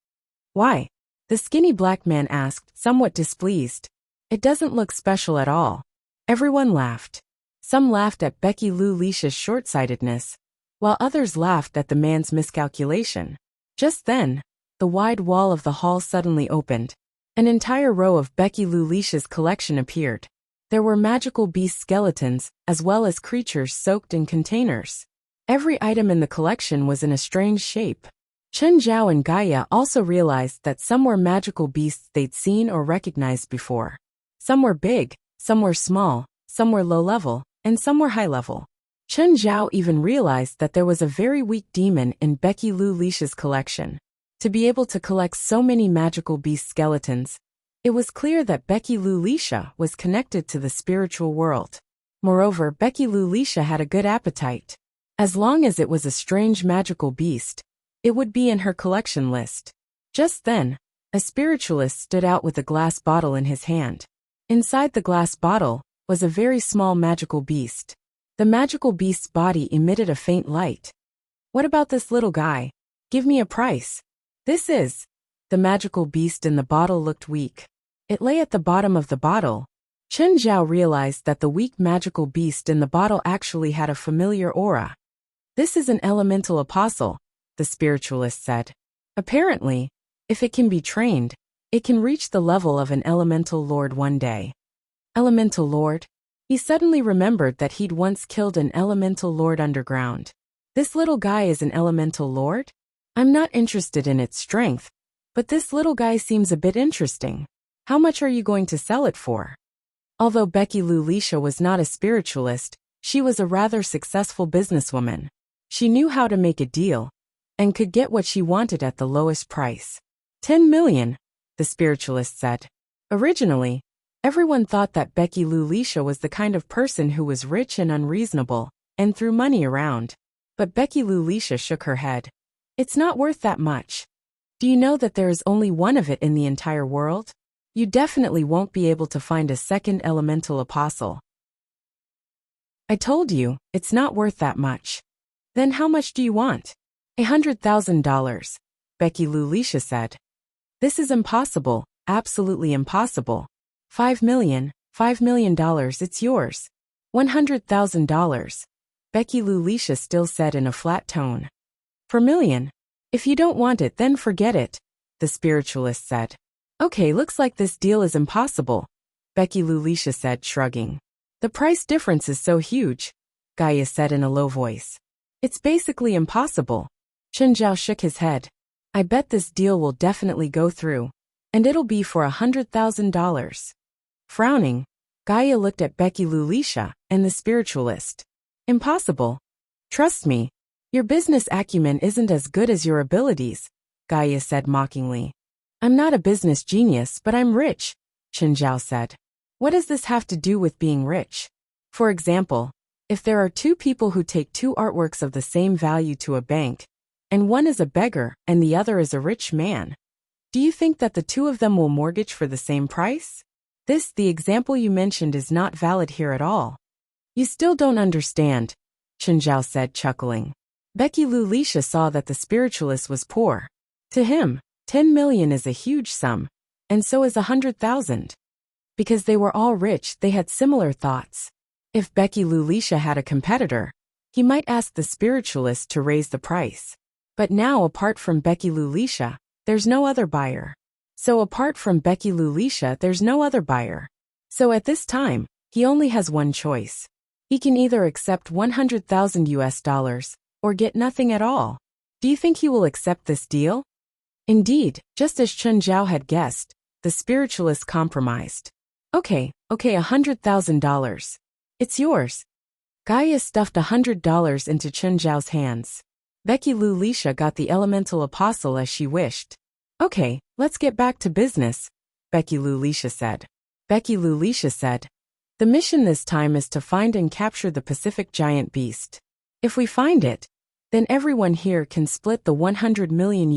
Why? The skinny black man asked, somewhat displeased. It doesn't look special at all. Everyone laughed. Some laughed at Becky Lu Lisha's short-sightedness, while others laughed at the man's miscalculation. Just then, the wide wall of the hall suddenly opened. An entire row of Becky Lu Lisha's collection appeared. There were magical beast skeletons, as well as creatures soaked in containers. Every item in the collection was in a strange shape. Chen Zhao and Gaia also realized that some were magical beasts they'd seen or recognized before. Some were big, some were small, some were low-level, and some were high-level. Chen Zhao even realized that there was a very weak demon in Becky Lu Lisha's collection. To be able to collect so many magical beast skeletons, it was clear that Becky Lu Lisha was connected to the spiritual world. Moreover, Becky Lu Lisha had a good appetite. As long as it was a strange magical beast, it would be in her collection list. Just then, a spiritualist stood out with a glass bottle in his hand. Inside the glass bottle was a very small magical beast. The magical beast's body emitted a faint light. What about this little guy? Give me a price. The magical beast in the bottle looked weak. It lay at the bottom of the bottle. Chen Zhao realized that the weak magical beast in the bottle actually had a familiar aura. This is an elemental apostle, the spiritualist said. Apparently, if it can be trained, it can reach the level of an elemental lord one day. Elemental lord? He suddenly remembered that he'd once killed an elemental lord underground. This little guy is an elemental lord? I'm not interested in its strength, but this little guy seems a bit interesting. How much are you going to sell it for? Although Becky Lu Lisha was not a spiritualist, she was a rather successful businesswoman. She knew how to make a deal, and could get what she wanted at the lowest price. 10 million, the spiritualist said. Originally, everyone thought that Becky Lu Lisha was the kind of person who was rich and unreasonable, and threw money around. But Becky Lu Lisha shook her head. It's not worth that much. Do you know that there is only one of it in the entire world? You definitely won't be able to find a second elemental apostle. I told you, it's not worth that much. Then how much do you want? $100,000, Becky Lu Lisha said. This is impossible, absolutely impossible. $5 million, $5 million, it's yours. $100,000, Becky Lu Lisha still said in a flat tone. Per million. If you don't want it, then forget it, the spiritualist said. Okay, looks like this deal is impossible, Becky Lu Lisha said, shrugging. The price difference is so huge, Gaia said in a low voice. It's basically impossible. Chen Zhao shook his head. I bet this deal will definitely go through, and it'll be for $100,000. Frowning, Gaia looked at Becky Lulisha and the spiritualist. Impossible. Trust me. Your business acumen isn't as good as your abilities, Gaia said mockingly. I'm not a business genius, but I'm rich, Chen Zhao said. What does this have to do with being rich? For example, if there are two people who take two artworks of the same value to a bank, and one is a beggar and the other is a rich man, do you think that the two of them will mortgage for the same price? The example you mentioned is not valid here at all. You still don't understand, Chen Zhao said, chuckling. Becky Lulisha saw that the spiritualist was poor. To him, 10 million is a huge sum, and so is 100,000. Because they were all rich, they had similar thoughts. If Becky Lulisha had a competitor, he might ask the spiritualist to raise the price. But now, apart from Becky Lulisha, there's no other buyer. So at this time, he only has one choice. He can either accept $100,000 or get nothing at all. Do you think he will accept this deal? Indeed, just as Chen Zhao had guessed, the spiritualist compromised. Okay, $100,000. It's yours. Gaia stuffed $100 into Chen Zhao's hands. Becky Lulisha got the elemental apostle as she wished. Okay, let's get back to business, Becky Lulisha said. The mission this time is to find and capture the Pacific giant beast. If we find it, then everyone here can split the $100 million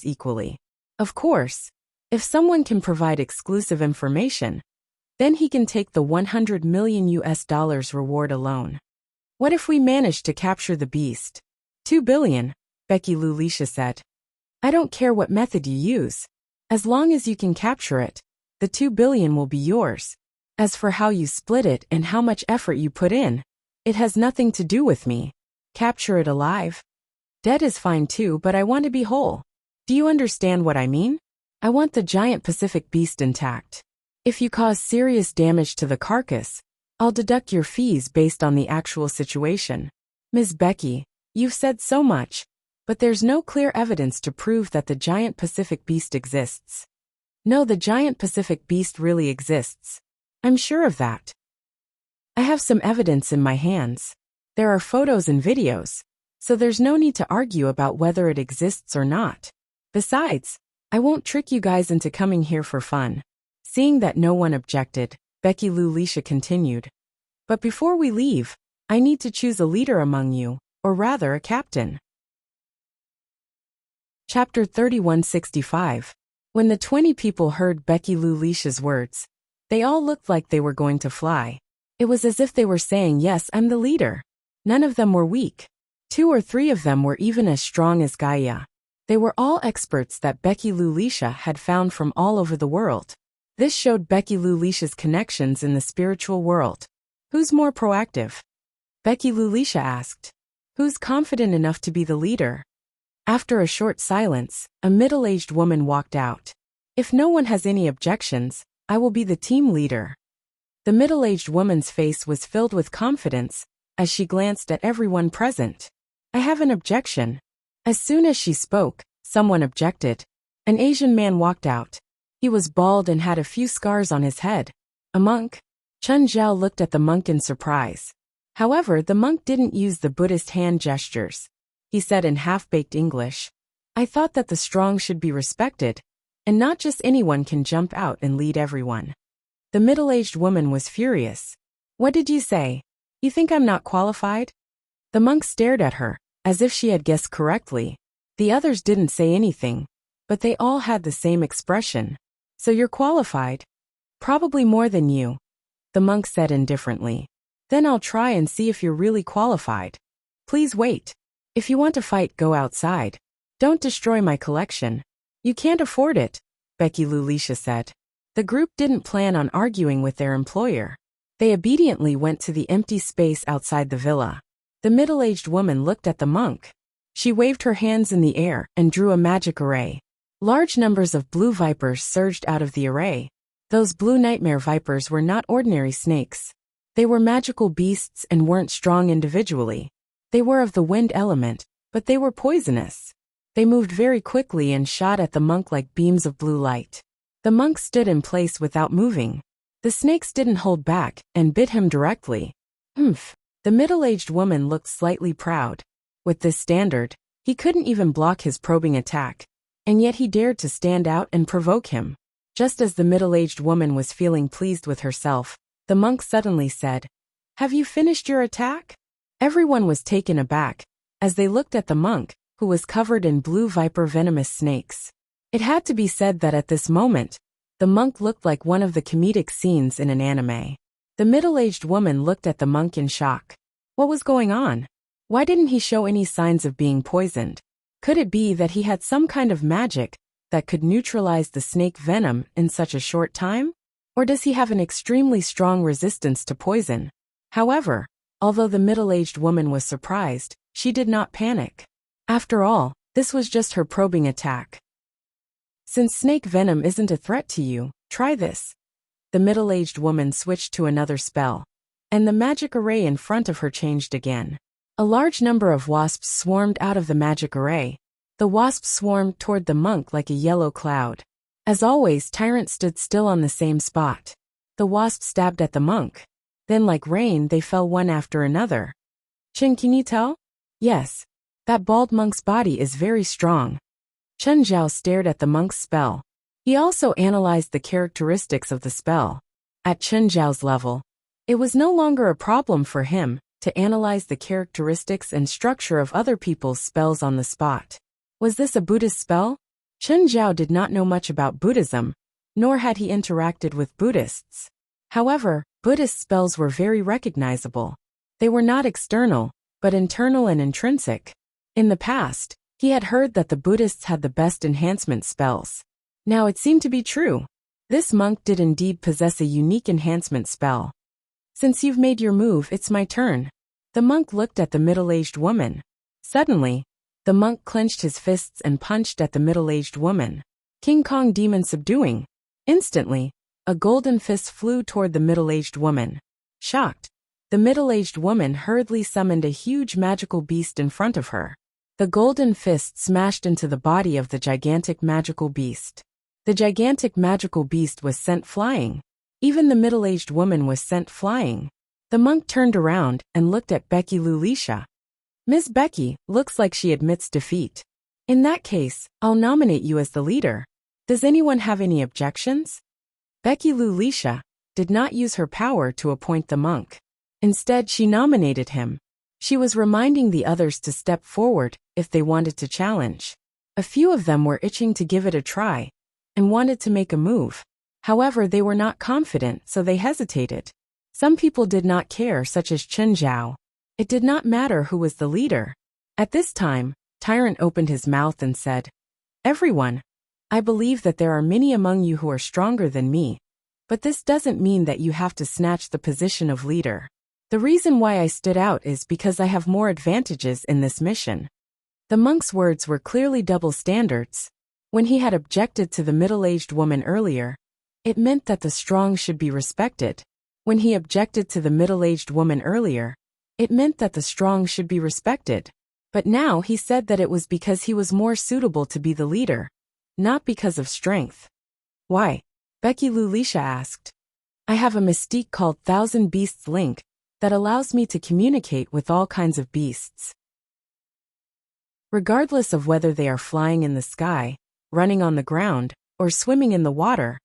equally. Of course, if someone can provide exclusive information, then he can take the $100 million reward alone. What if we manage to capture the beast? 2 billion, Becky Lulisha said. I don't care what method you use. As long as you can capture it, the 2 billion will be yours. As for how you split it and how much effort you put in, it has nothing to do with me. Capture it alive. Dead is fine too, but I want to be whole. Do you understand what I mean? I want the giant Pacific beast intact. If you cause serious damage to the carcass, I'll deduct your fees based on the actual situation. Ms. Becky, you've said so much, but there's no clear evidence to prove that the giant Pacific beast exists. No, the giant Pacific beast really exists. I'm sure of that. I have some evidence in my hands. There are photos and videos, so there's no need to argue about whether it exists or not. Besides, I won't trick you guys into coming here for fun. Seeing that no one objected, Becky Lulisha continued. But before we leave, I need to choose a leader among you, or rather a captain. Chapter 3165. When the 20 people heard Becky Lulisha's words, they all looked like they were going to fly. It was as if they were saying, yes, I'm the leader. None of them were weak. 2 or 3 of them were even as strong as Gaia. They were all experts that Becky Lulisha had found from all over the world. This showed Becky Lulisha's connections in the spiritual world. Who's more proactive? Becky Lulisha asked. Who's confident enough to be the leader? After a short silence, a middle-aged woman walked out. If no one has any objections, I will be the team leader. The middle-aged woman's face was filled with confidence as she glanced at everyone present. I have an objection. As soon as she spoke, someone objected. An Asian man walked out. He was bald and had a few scars on his head. A monk? Chen Zhao looked at the monk in surprise. However, the monk didn't use the Buddhist hand gestures. He said in half-baked English, I thought that the strong should be respected, and not just anyone can jump out and lead everyone. The middle-aged woman was furious. What did you say? You think I'm not qualified? The monk stared at her, as if she had guessed correctly. The others didn't say anything, but they all had the same expression. So you're qualified? Probably more than you, the monk said indifferently. Then I'll try and see if you're really qualified. Please wait. If you want to fight, go outside. Don't destroy my collection. You can't afford it, Becky Lulisha said. The group didn't plan on arguing with their employer. They obediently went to the empty space outside the villa. The middle-aged woman looked at the monk. She waved her hands in the air and drew a magic array. Large numbers of blue vipers surged out of the array. Those blue nightmare vipers were not ordinary snakes. They were magical beasts and weren't strong individually. They were of the wind element, but they were poisonous. They moved very quickly and shot at the monk like beams of blue light. The monk stood in place without moving. The snakes didn't hold back and bit him directly. Humph. The middle-aged woman looked slightly proud. With this standard, he couldn't even block his probing attack. And yet he dared to stand out and provoke him. Just as the middle-aged woman was feeling pleased with herself, the monk suddenly said, "Have you finished your attack?" Everyone was taken aback as they looked at the monk, who was covered in blue viper venomous snakes. It had to be said that at this moment, the monk looked like one of the comedic scenes in an anime. The middle-aged woman looked at the monk in shock. What was going on? Why didn't he show any signs of being poisoned? Could it be that he had some kind of magic that could neutralize the snake venom in such a short time? Or does he have an extremely strong resistance to poison? However, although the middle-aged woman was surprised, she did not panic. After all, this was just her probing attack. Since snake venom isn't a threat to you, try this. The middle-aged woman switched to another spell, and the magic array in front of her changed again. A large number of wasps swarmed out of the magic array. The wasps swarmed toward the monk like a yellow cloud. As always, Tyrant stood still on the same spot. The wasps stabbed at the monk. Then like rain they fell one after another. Chen, can you tell? Yes. That bald monk's body is very strong. Chen Zhao stared at the monk's spell. He also analyzed the characteristics of the spell. At Chen Zhao's level, it was no longer a problem for him to analyze the characteristics and structure of other people's spells on the spot. Was this a Buddhist spell? Chen Zhao did not know much about Buddhism, nor had he interacted with Buddhists. However, Buddhist spells were very recognizable. They were not external, but internal and intrinsic. In the past, he had heard that the Buddhists had the best enhancement spells. Now it seemed to be true. This monk did indeed possess a unique enhancement spell. Since you've made your move, it's my turn. The monk looked at the middle-aged woman. Suddenly, the monk clenched his fists and punched at the middle-aged woman. King Kong demon subduing. Instantly, a golden fist flew toward the middle-aged woman. Shocked, the middle-aged woman hurriedly summoned a huge magical beast in front of her. The golden fist smashed into the body of the gigantic magical beast. The gigantic magical beast was sent flying. Even the middle-aged woman was sent flying. The monk turned around and looked at Becky Lulisha. Miss Becky looks like she admits defeat. In that case, I'll nominate you as the leader. Does anyone have any objections? Becky Lulisha did not use her power to appoint the monk. Instead, she nominated him. She was reminding the others to step forward if they wanted to challenge. A few of them were itching to give it a try and wanted to make a move. However, they were not confident, so they hesitated. Some people did not care, such as Chen Zhao. It did not matter who was the leader. At this time, Tyrant opened his mouth and said, "Everyone, I believe that there are many among you who are stronger than me, but this doesn't mean that you have to snatch the position of leader. The reason why I stood out is because I have more advantages in this mission." The monk's words were clearly double standards. When he had objected to the middle-aged woman earlier, it meant that the strong should be respected. When he objected to the middle-aged woman earlier, it meant that the strong should be respected. But now he said that it was because he was more suitable to be the leader, not because of strength. Why? Becky Lulisha asked. I have a mystique called Thousand Beasts Link that allows me to communicate with all kinds of beasts. Regardless of whether they are flying in the sky, running on the ground, or swimming in the water,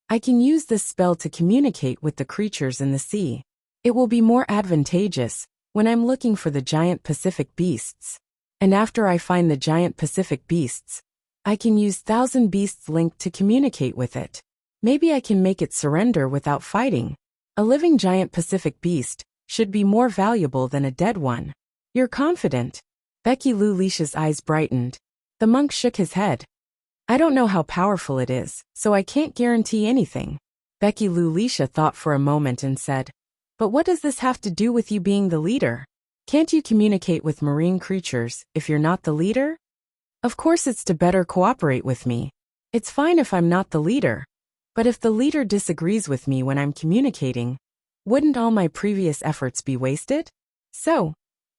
I can use this spell to communicate with the creatures in the sea. It will be more advantageous when I'm looking for the giant Pacific beasts. And after I find the giant Pacific beasts, I can use Thousand Beasts Link to communicate with it. Maybe I can make it surrender without fighting. A living giant Pacific beast should be more valuable than a dead one. You're confident? Becky Lulisha's eyes brightened. The monk shook his head. I don't know how powerful it is, so I can't guarantee anything. Becky Lulisha thought for a moment and said, But what does this have to do with you being the leader? Can't you communicate with marine creatures if you're not the leader? Of course it's to better cooperate with me. It's fine if I'm not the leader. But if the leader disagrees with me when I'm communicating, wouldn't all my previous efforts be wasted? So,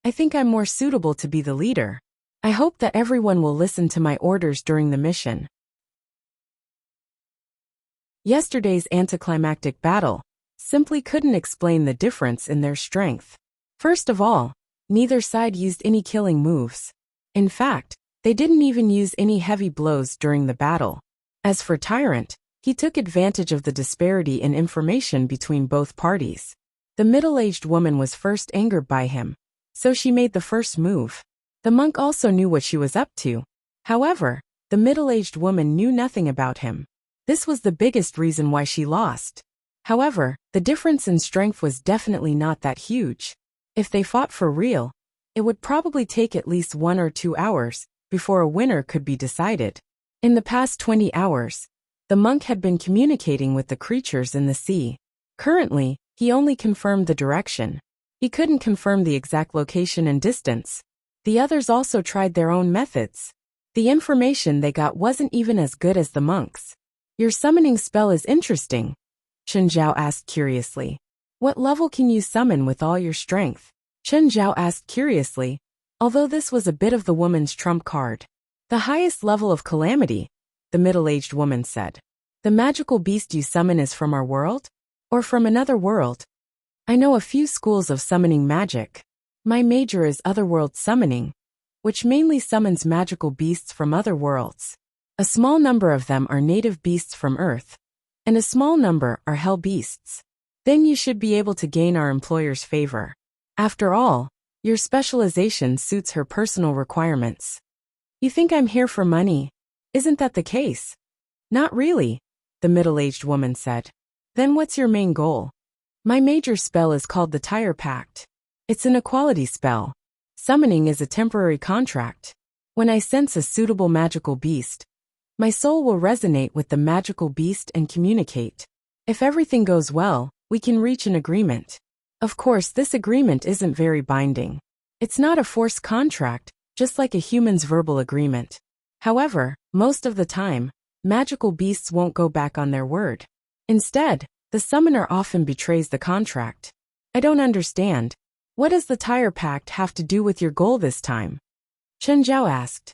I think I'm more suitable to be the leader. I hope that everyone will listen to my orders during the mission. Yesterday's anticlimactic battle simply couldn't explain the difference in their strength. First of all, neither side used any killing moves. In fact, they didn't even use any heavy blows during the battle. As for Tyrant, he took advantage of the disparity in information between both parties. The middle-aged woman was first angered by him, so she made the first move. The monk also knew what she was up to. However, the middle-aged woman knew nothing about him. This was the biggest reason why she lost. However, the difference in strength was definitely not that huge. If they fought for real, it would probably take at least 1 or 2 hours before a winner could be decided. In the past 20 hours, the monk had been communicating with the creatures in the sea. Currently, he only confirmed the direction. He couldn't confirm the exact location and distance. The others also tried their own methods. The information they got wasn't even as good as the monk's. Your summoning spell is interesting, Chen Zhao asked curiously. What level can you summon with all your strength? Chen Zhao asked curiously, although this was a bit of the woman's trump card. The highest level of calamity, the middle-aged woman said. The magical beast you summon is from our world? Or from another world? I know a few schools of summoning magic. My major is otherworld summoning, which mainly summons magical beasts from other worlds. A small number of them are native beasts from Earth, and a small number are hell beasts. Then you should be able to gain our employer's favor. After all, your specialization suits her personal requirements. You think I'm here for money? Isn't that the case? Not really, the middle-aged woman said. Then what's your main goal? My major spell is called the Tire Pact. It's an equality spell. Summoning is a temporary contract. When I sense a suitable magical beast, my soul will resonate with the magical beast and communicate. If everything goes well, we can reach an agreement. Of course, this agreement isn't very binding. It's not a forced contract, just like a human's verbal agreement. However, most of the time, magical beasts won't go back on their word. Instead, the summoner often betrays the contract. I don't understand. What does the Tire Pact have to do with your goal this time? Chen Zhao asked.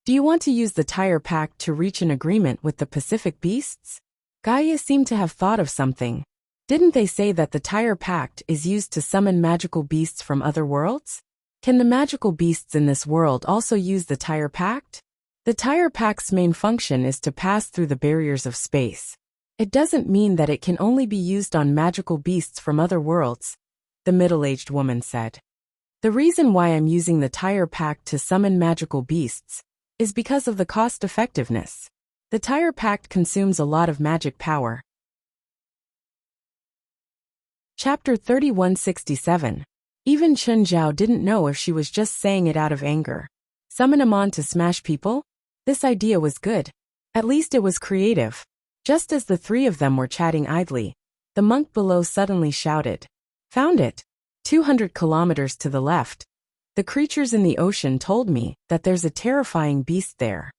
Do you want to use the Tire Pact to reach an agreement with the Pacific beasts? Gaia seemed to have thought of something. Didn't they say that the Tire Pact is used to summon magical beasts from other worlds? Can the magical beasts in this world also use the Tire Pact? The Tire Pact's main function is to pass through the barriers of space. It doesn't mean that it can only be used on magical beasts from other worlds, the middle-aged woman said. The reason why I'm using the Tire Pact to summon magical beasts is because of the cost-effectiveness. The Tire Pact consumes a lot of magic power. Chapter 3167. Even Chen Zhao didn't know if she was just saying it out of anger. Summon him on to smash people? This idea was good. At least it was creative. Just as the three of them were chatting idly, the monk below suddenly shouted, "Found it! 200 kilometers to the left. The creatures in the ocean told me that there's a terrifying beast there."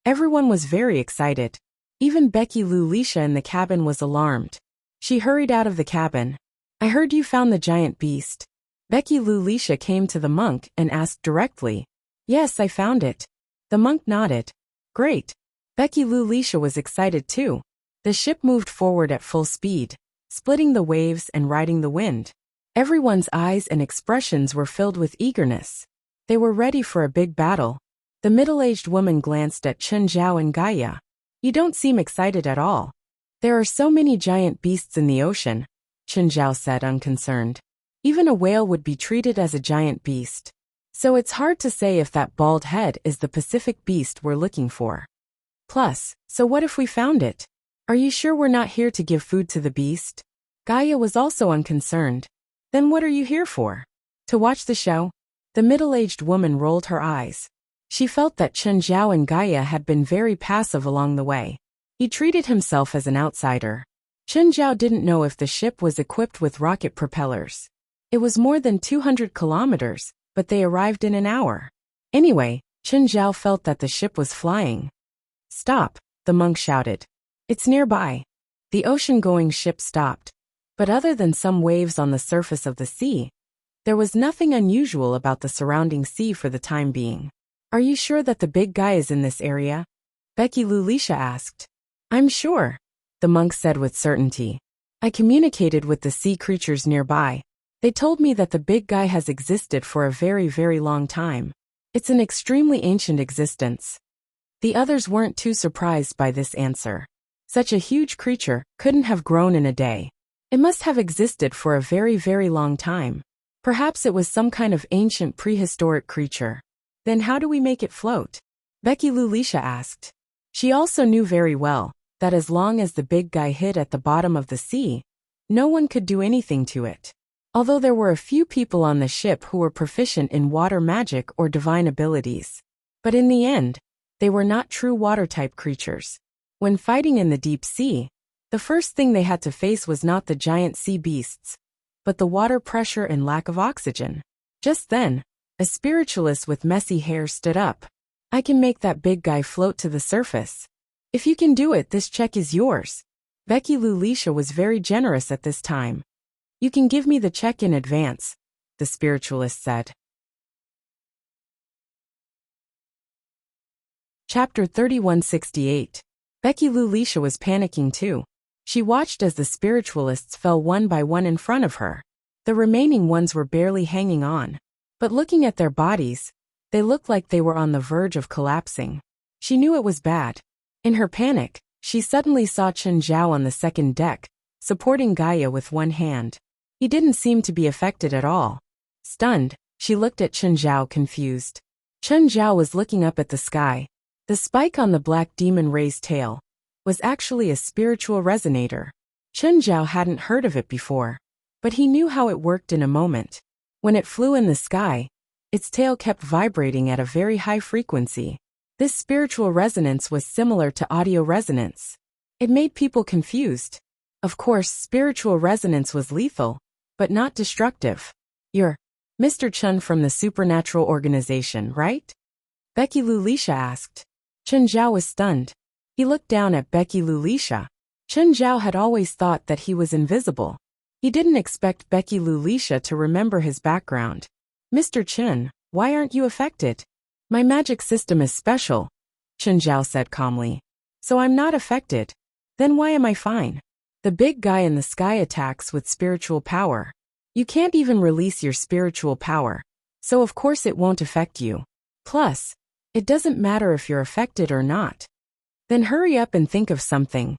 Everyone was very excited. Even Becky Lulisha in the cabin was alarmed. She hurried out of the cabin. "I heard you found the giant beast." Becky Lulisha came to the monk and asked directly. "Yes, I found it." The monk nodded. "Great." Becky Lulisha was excited too. The ship moved forward at full speed, splitting the waves and riding the wind. Everyone's eyes and expressions were filled with eagerness. They were ready for a big battle. The middle-aged woman glanced at Chen Zhao and Gaia. "You don't seem excited at all." "There are so many giant beasts in the ocean," Chen Zhao said unconcerned. "Even a whale would be treated as a giant beast. So it's hard to say if that bald head is the Pacific beast we're looking for. Plus, so what if we found it? Are you sure we're not here to give food to the beast?" Gaia was also unconcerned. "Then what are you here for? To watch the show?" The middle-aged woman rolled her eyes. She felt that Chen Zhao and Gaia had been very passive along the way. He treated himself as an outsider. Chen Zhao didn't know if the ship was equipped with rocket propellers. It was more than 200 kilometers, but they arrived in an hour. Anyway, Chen Zhao felt that the ship was flying. "Stop," the monk shouted. "It's nearby." The ocean-going ship stopped. But other than some waves on the surface of the sea, there was nothing unusual about the surrounding sea for the time being. "Are you sure that the big guy is in this area?" Becky Lulisha asked. "I'm sure," the monk said with certainty. I communicated with the sea creatures nearby. They told me that the big guy has existed for a very, very long time. It's an extremely ancient existence. The others weren't too surprised by this answer. Such a huge creature couldn't have grown in a day. It must have existed for a very, very long time. Perhaps it was some kind of ancient prehistoric creature. Then how do we make it float? Becky Lulisha asked. She also knew very well that as long as the big guy hid at the bottom of the sea, no one could do anything to it. Although there were a few people on the ship who were proficient in water magic or divine abilities. But in the end, they were not true water-type creatures. When fighting in the deep sea, the first thing they had to face was not the giant sea beasts, but the water pressure and lack of oxygen. Just then, a spiritualist with messy hair stood up. I can make that big guy float to the surface. If you can do it, this check is yours. Becky Lulisha was very generous at this time. You can give me the check in advance, the spiritualist said. Chapter 3168. Becky Lulisha was panicking too. She watched as the spiritualists fell one by one in front of her. The remaining ones were barely hanging on. But looking at their bodies, they looked like they were on the verge of collapsing. She knew it was bad. In her panic, she suddenly saw Chen Zhao on the second deck, supporting Gaia with one hand. He didn't seem to be affected at all. Stunned, she looked at Chen Zhao confused. Chen Zhao was looking up at the sky. The spike on the black demon ray's tail was actually a spiritual resonator. Chen Zhao hadn't heard of it before, but he knew how it worked in a moment. When it flew in the sky, its tail kept vibrating at a very high frequency. This spiritual resonance was similar to audio resonance. It made people confused. Of course, spiritual resonance was lethal, but not destructive. You're Mr. Chen from the supernatural organization, right? Becky Lulisha asked. Chen Zhao was stunned. He looked down at Becky Lulisha. Chen Zhao had always thought that he was invisible. He didn't expect Becky Lulisha to remember his background. Mr. Chen, why aren't you affected? My magic system is special, Chen Zhao said calmly. So I'm not affected. Then why am I fine? The big guy in the sky attacks with spiritual power. You can't even release your spiritual power, so of course it won't affect you. Plus, it doesn't matter if you're affected or not. Then hurry up and think of something.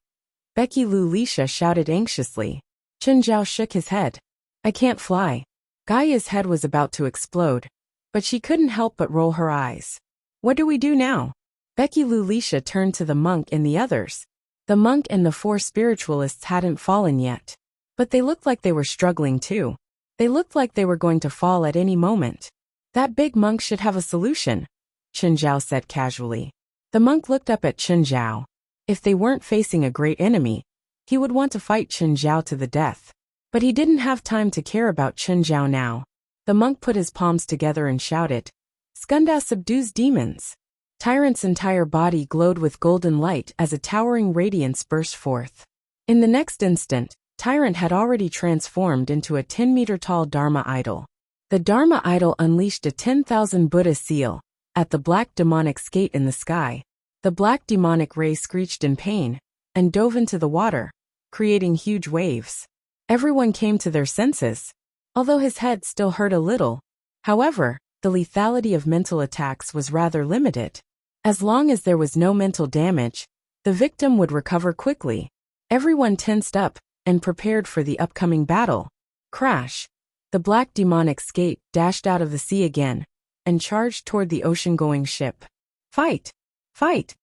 Becky Lulisha shouted anxiously. Chen Zhao shook his head. I can't fly. Gaia's head was about to explode, but she couldn't help but roll her eyes. What do we do now? Becky Lulisha turned to the monk and the others. The monk and the 4 spiritualists hadn't fallen yet, but they looked like they were struggling too. They looked like they were going to fall at any moment. That big monk should have a solution, Chen Zhao said casually. The monk looked up at Chen Zhao. If they weren't facing a great enemy, he would want to fight Chen Zhao to the death. But he didn't have time to care about Chen Zhao now. The monk put his palms together and shouted, Skunda subdues demons. Tyrant's entire body glowed with golden light as a towering radiance burst forth. In the next instant, Tyrant had already transformed into a 10-meter-tall Dharma idol. The Dharma idol unleashed a 10,000 Buddha seal at the black demonic skate in the sky. The black demonic ray screeched in pain and dove into the water, creating huge waves. Everyone came to their senses, although his head still hurt a little. However, the lethality of mental attacks was rather limited. As long as there was no mental damage, the victim would recover quickly. Everyone tensed up and prepared for the upcoming battle. Crash! The black demonic skate dashed out of the sea again and charged toward the ocean-going ship. Fight! Fight!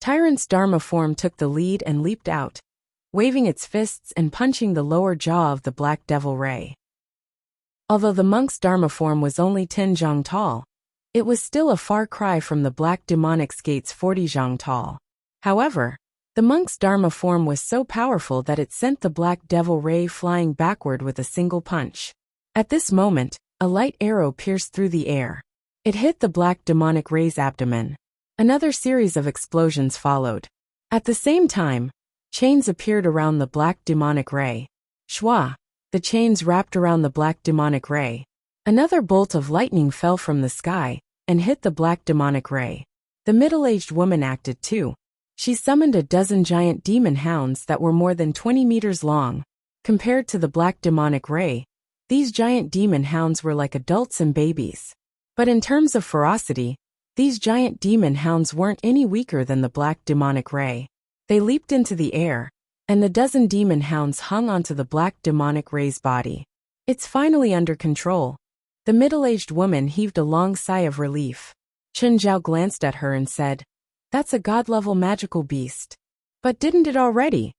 Tyrant's Dharma form took the lead and leaped out, waving its fists and punching the lower jaw of the black devil ray. Although the monk's Dharma form was only 10 zhang tall, it was still a far cry from the black demonic skate's 40 zhang tall. However, the monk's Dharma form was so powerful that it sent the black devil ray flying backward with a single punch. At this moment, a light arrow pierced through the air. It hit the black demonic ray's abdomen. Another series of explosions followed. At the same time, chains appeared around the black demonic ray. Shwa! The chains wrapped around the black demonic ray. Another bolt of lightning fell from the sky and hit the black demonic ray. The middle-aged woman acted too. She summoned a dozen giant demon hounds that were more than 20 meters long. Compared to the black demonic ray, these giant demon hounds were like adults and babies. But in terms of ferocity, these giant demon hounds weren't any weaker than the black demonic ray. They leaped into the air, and the dozen demon hounds hung onto the black demonic ray's body. It's finally under control. The middle-aged woman heaved a long sigh of relief. Chen Zhao glanced at her and said, "That's a god-level magical beast." "But didn't it already?"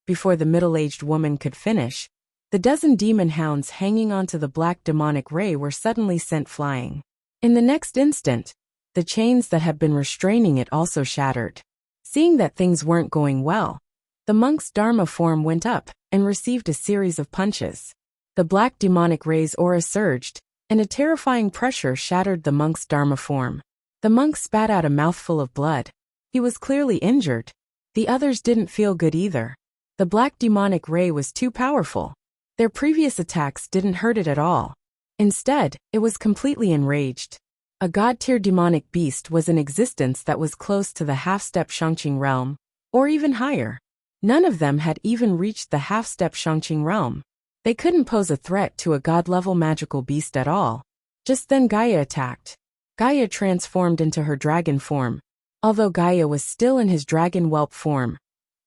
Before the middle-aged woman could finish, the dozen demon hounds hanging onto the black demonic ray were suddenly sent flying. In the next instant, the chains that had been restraining it also shattered. Seeing that things weren't going well, the monk's Dharma form went up and received a series of punches. The black demonic ray's aura surged, and a terrifying pressure shattered the monk's Dharma form. The monk spat out a mouthful of blood. He was clearly injured. The others didn't feel good either. The black demonic ray was too powerful. Their previous attacks didn't hurt it at all. Instead, it was completely enraged. A god-tier demonic beast was in existence that was close to the half-step Shangqing realm, or even higher. None of them had even reached the half-step Shangqing realm. They couldn't pose a threat to a god-level magical beast at all. Just then Gaia attacked. Gaia transformed into her dragon form. Although Gaia was still in his dragon whelp form,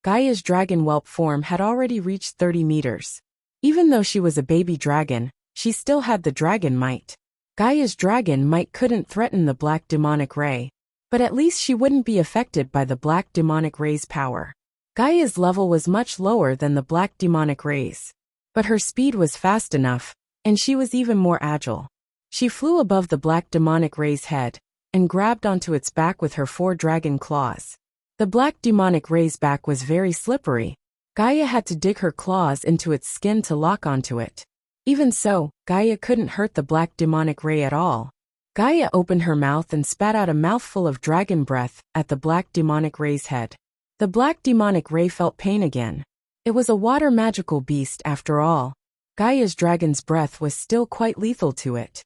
Gaia's dragon whelp form had already reached 30 meters. Even though she was a baby dragon, she still had the dragon might. Gaia's dragon might couldn't threaten the black demonic ray, but at least she wouldn't be affected by the black demonic ray's power. Gaia's level was much lower than the black demonic ray's, but her speed was fast enough, and she was even more agile. She flew above the black demonic ray's head and grabbed onto its back with her 4 dragon claws. The black demonic ray's back was very slippery. Gaia had to dig her claws into its skin to lock onto it. Even so, Gaia couldn't hurt the black demonic ray at all. Gaia opened her mouth and spat out a mouthful of dragon breath at the black demonic ray's head. The black demonic ray felt pain again. It was a water magical beast after all. Gaia's dragon's breath was still quite lethal to it.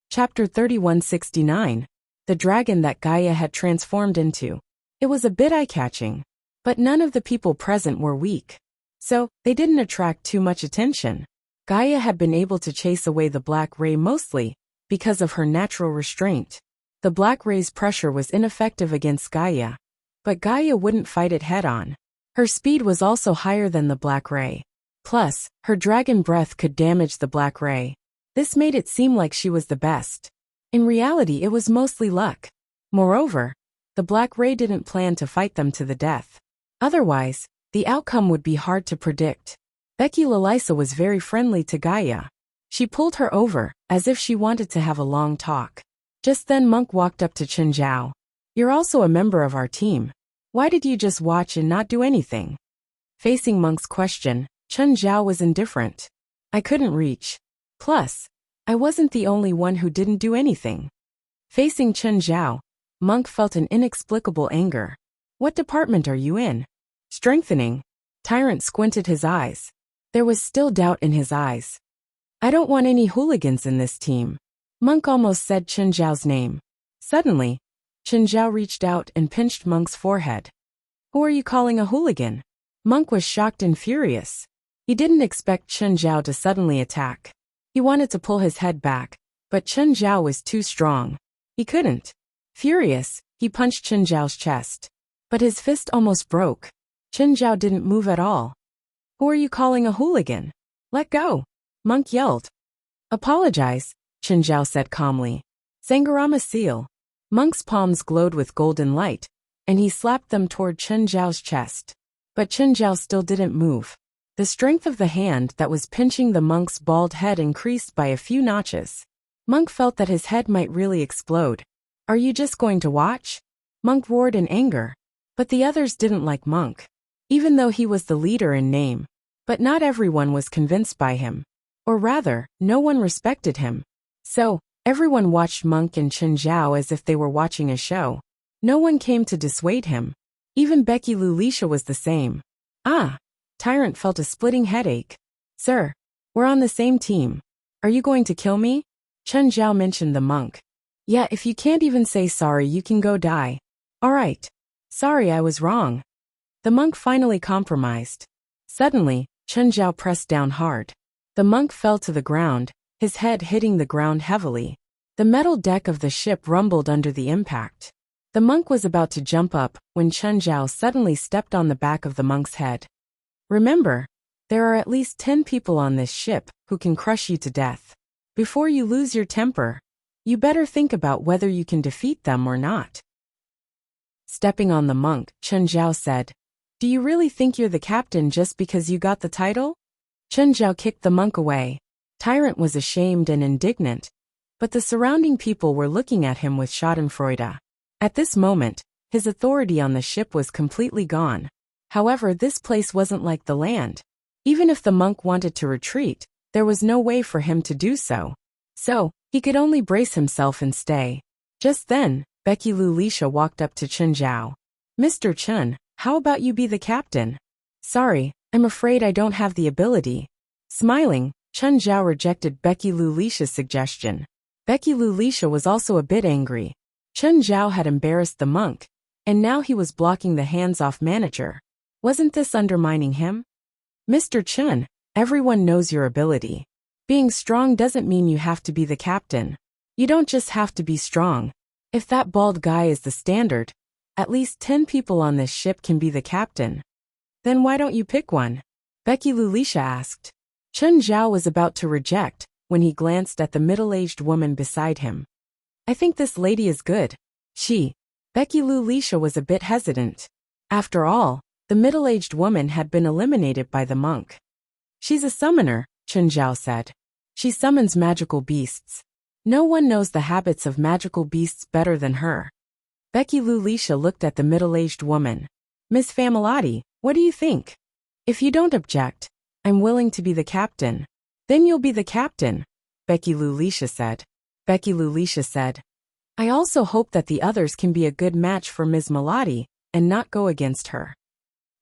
Chapter 3169. The dragon that Gaia had transformed into. It was a bit eye-catching. But none of the people present were weak. So, they didn't attract too much attention. Gaia had been able to chase away the black ray mostly because of her natural restraint. The black ray's pressure was ineffective against Gaia, but Gaia wouldn't fight it head-on. Her speed was also higher than the black ray. Plus, her dragon breath could damage the black ray. This made it seem like she was the best. In reality, it was mostly luck. Moreover, the black ray didn't plan to fight them to the death. Otherwise, the outcome would be hard to predict. Becky Lalisa was very friendly to Gaia. She pulled her over, as if she wanted to have a long talk. Just then Monk walked up to Chen Zhao. "You're also a member of our team. Why did you just watch and not do anything?" Facing Monk's question, Chen Zhao was indifferent. "I couldn't reach. Plus, I wasn't the only one who didn't do anything." Facing Chen Zhao, Monk felt an inexplicable anger. "What department are you in?" "Strengthening." Tyrant squinted his eyes. There was still doubt in his eyes. "I don't want any hooligans in this team." Monk almost said Chen Zhao's name. Suddenly, Chen Zhao reached out and pinched Monk's forehead. "Who are you calling a hooligan?" Monk was shocked and furious. He didn't expect Chen Zhao to suddenly attack. He wanted to pull his head back, but Chen Zhao was too strong. He couldn't. Furious, he punched Chen Zhao's chest. But his fist almost broke. Chen Zhao didn't move at all. "Who are you calling a hooligan? Let go!" Monk yelled. "Apologize," Chen Zhao said calmly. "Sangarama seal." Monk's palms glowed with golden light, and he slapped them toward Chen Zhao's chest. But Chen Zhao still didn't move. The strength of the hand that was pinching the monk's bald head increased by a few notches. Monk felt that his head might really explode. "Are you just going to watch?" Monk roared in anger. But the others didn't like Monk. Even though he was the leader in name. But not everyone was convinced by him. Or rather, no one respected him. So, everyone watched Monk and Chen Zhao as if they were watching a show. No one came to dissuade him. Even Becky Lulisha was the same. "Ah!" Tyrant felt a splitting headache. "Sir, we're on the same team. Are you going to kill me?" Chen Zhao mentioned the monk. "Yeah, if you can't even say sorry, you can go die." "All right. Sorry, I was wrong." The monk finally compromised. Suddenly, Chen Zhao pressed down hard. The monk fell to the ground, his head hitting the ground heavily. The metal deck of the ship rumbled under the impact. The monk was about to jump up when Chen Zhao suddenly stepped on the back of the monk's head. Remember, there are at least 10 people on this ship who can crush you to death. Before you lose your temper, you better think about whether you can defeat them or not. Stepping on the monk, Chen Zhao said, "Do you really think you're the captain just because you got the title?" Chen Zhao kicked the monk away. Tyrant was ashamed and indignant, but the surrounding people were looking at him with schadenfreude. At this moment, his authority on the ship was completely gone. However, this place wasn't like the land. Even if the monk wanted to retreat, there was no way for him to do so. So, he could only brace himself and stay. Just then, Becky Lulisha walked up to Chen Zhao. "Mr. Chen, how about you be the captain?" "Sorry, I'm afraid I don't have the ability." Smiling, Chen Zhao rejected Becky Lulisha's suggestion. Becky Lulisha was also a bit angry. Chen Zhao had embarrassed the monk, and now he was blocking the hands-off manager. Wasn't this undermining him? "Mr. Chen, everyone knows your ability. Being strong doesn't mean you have to be the captain. You don't just have to be strong. If that bald guy is the standard, at least 10 people on this ship can be the captain. Then why don't you pick one?" Becky Lulisha asked. Chen Zhao was about to reject when he glanced at the middle-aged woman beside him. "I think this lady is good." Becky Lulisha was a bit hesitant. After all, the middle-aged woman had been eliminated by the monk. "She's a summoner," Chen Zhao said. "She summons magical beasts. No one knows the habits of magical beasts better than her." Becky Lulisha looked at the middle-aged woman. "Miss Familati, what do you think? If you don't object, I'm willing to be the captain." "Then you'll be the captain," Becky Lulisha said. Becky Lulisha said, "I also hope that the others can be a good match for Ms. Malati and not go against her."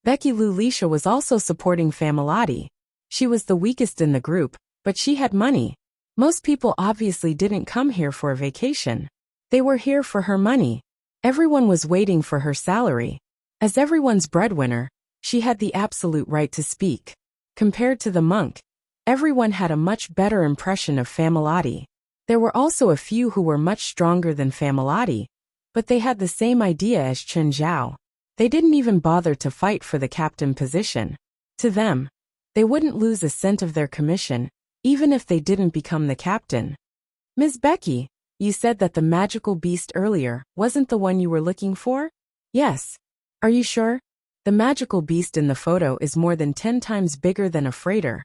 Becky Lulisha was also supporting Familati. She was the weakest in the group, but she had money. Most people obviously didn't come here for a vacation. They were here for her money. Everyone was waiting for her salary. As everyone's breadwinner, she had the absolute right to speak. Compared to the monk, everyone had a much better impression of Familati. There were also a few who were much stronger than Familati, but they had the same idea as Chen Zhao. They didn't even bother to fight for the captain position. To them, they wouldn't lose a cent of their commission, even if they didn't become the captain. "Ms. Becky, you said that the magical beast earlier wasn't the one you were looking for?" "Yes." "Are you sure? The magical beast in the photo is more than 10 times bigger than a freighter.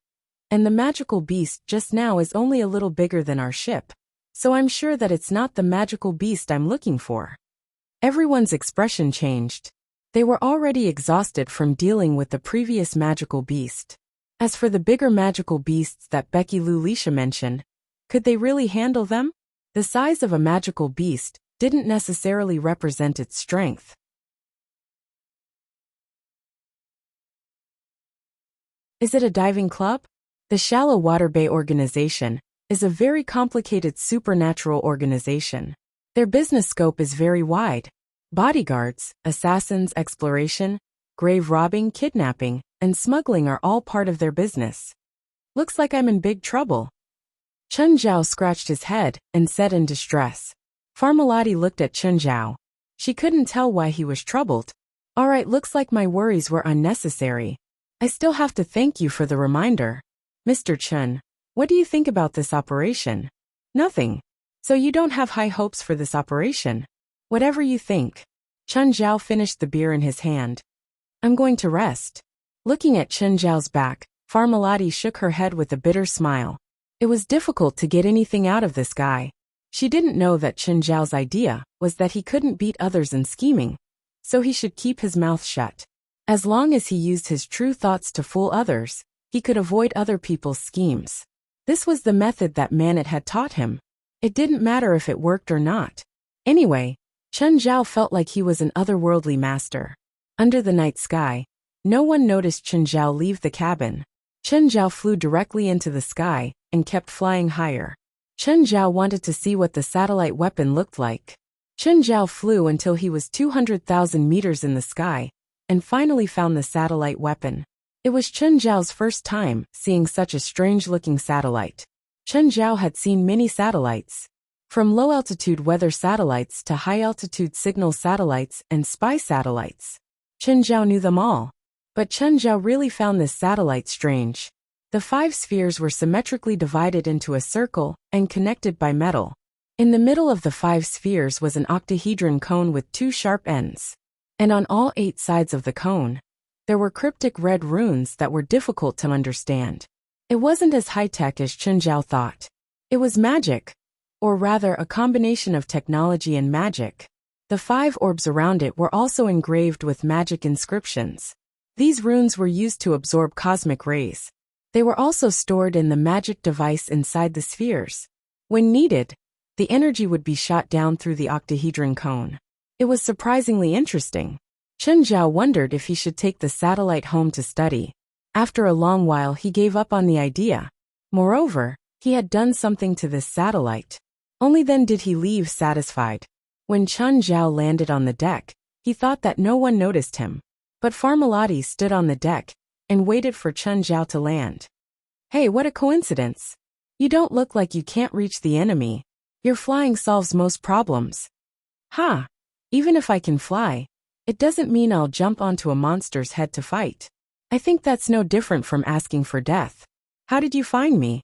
And the magical beast just now is only a little bigger than our ship. So I'm sure that it's not the magical beast I'm looking for." Everyone's expression changed. They were already exhausted from dealing with the previous magical beast. As for the bigger magical beasts that Becky Lulisha mentioned, could they really handle them? The size of a magical beast didn't necessarily represent its strength. Is it a diving club? The Shallow Water Bay Organization is a very complicated supernatural organization. Their business scope is very wide. Bodyguards, assassins, exploration, grave robbing, kidnapping, and smuggling are all part of their business. Looks like I'm in big trouble. Chen Zhao scratched his head and said in distress. Familati looked at Chen Zhao. She couldn't tell why he was troubled. "All right, looks like my worries were unnecessary. I still have to thank you for the reminder. Mr. Chen, what do you think about this operation?" "Nothing. So you don't have high hopes for this operation?" "Whatever you think." Chen Zhao finished the beer in his hand. "I'm going to rest." Looking at Chen Zhao's back, Familati shook her head with a bitter smile. It was difficult to get anything out of this guy. She didn't know that Chen Zhao's idea was that he couldn't beat others in scheming, so he should keep his mouth shut. As long as he used his true thoughts to fool others, he could avoid other people's schemes. This was the method that Manet had taught him. It didn't matter if it worked or not. Anyway, Chen Zhao felt like he was an otherworldly master. Under the night sky, no one noticed Chen Zhao leave the cabin. Chen Zhao flew directly into the sky and kept flying higher. Chen Zhao wanted to see what the satellite weapon looked like. Chen Zhao flew until he was 200,000 meters in the sky, and finally found the satellite weapon. It was Chen Zhao's first time seeing such a strange-looking satellite. Chen Zhao had seen many satellites, from low-altitude weather satellites to high-altitude signal satellites and spy satellites. Chen Zhao knew them all. But Chen Zhao really found this satellite strange. The 5 spheres were symmetrically divided into a circle and connected by metal. In the middle of the 5 spheres was an octahedron cone with 2 sharp ends. And on all 8 sides of the cone, there were cryptic red runes that were difficult to understand. It wasn't as high-tech as Chen Zhao thought. It was magic, or rather a combination of technology and magic. The 5 orbs around it were also engraved with magic inscriptions. These runes were used to absorb cosmic rays. They were also stored in the magic device inside the spheres. When needed, the energy would be shot down through the octahedron cone. It was surprisingly interesting. Chen Zhao wondered if he should take the satellite home to study. After a long while he gave up on the idea. Moreover, he had done something to this satellite. Only then did he leave satisfied. When Chen Zhao landed on the deck, he thought that no one noticed him. But Farmalati stood on the deck and waited for Chen Zhao to land. "Hey, what a coincidence. You don't look like you can't reach the enemy. Your flying solves most problems." "Ha! Even if I can fly, it doesn't mean I'll jump onto a monster's head to fight. I think that's no different from asking for death. How did you find me?"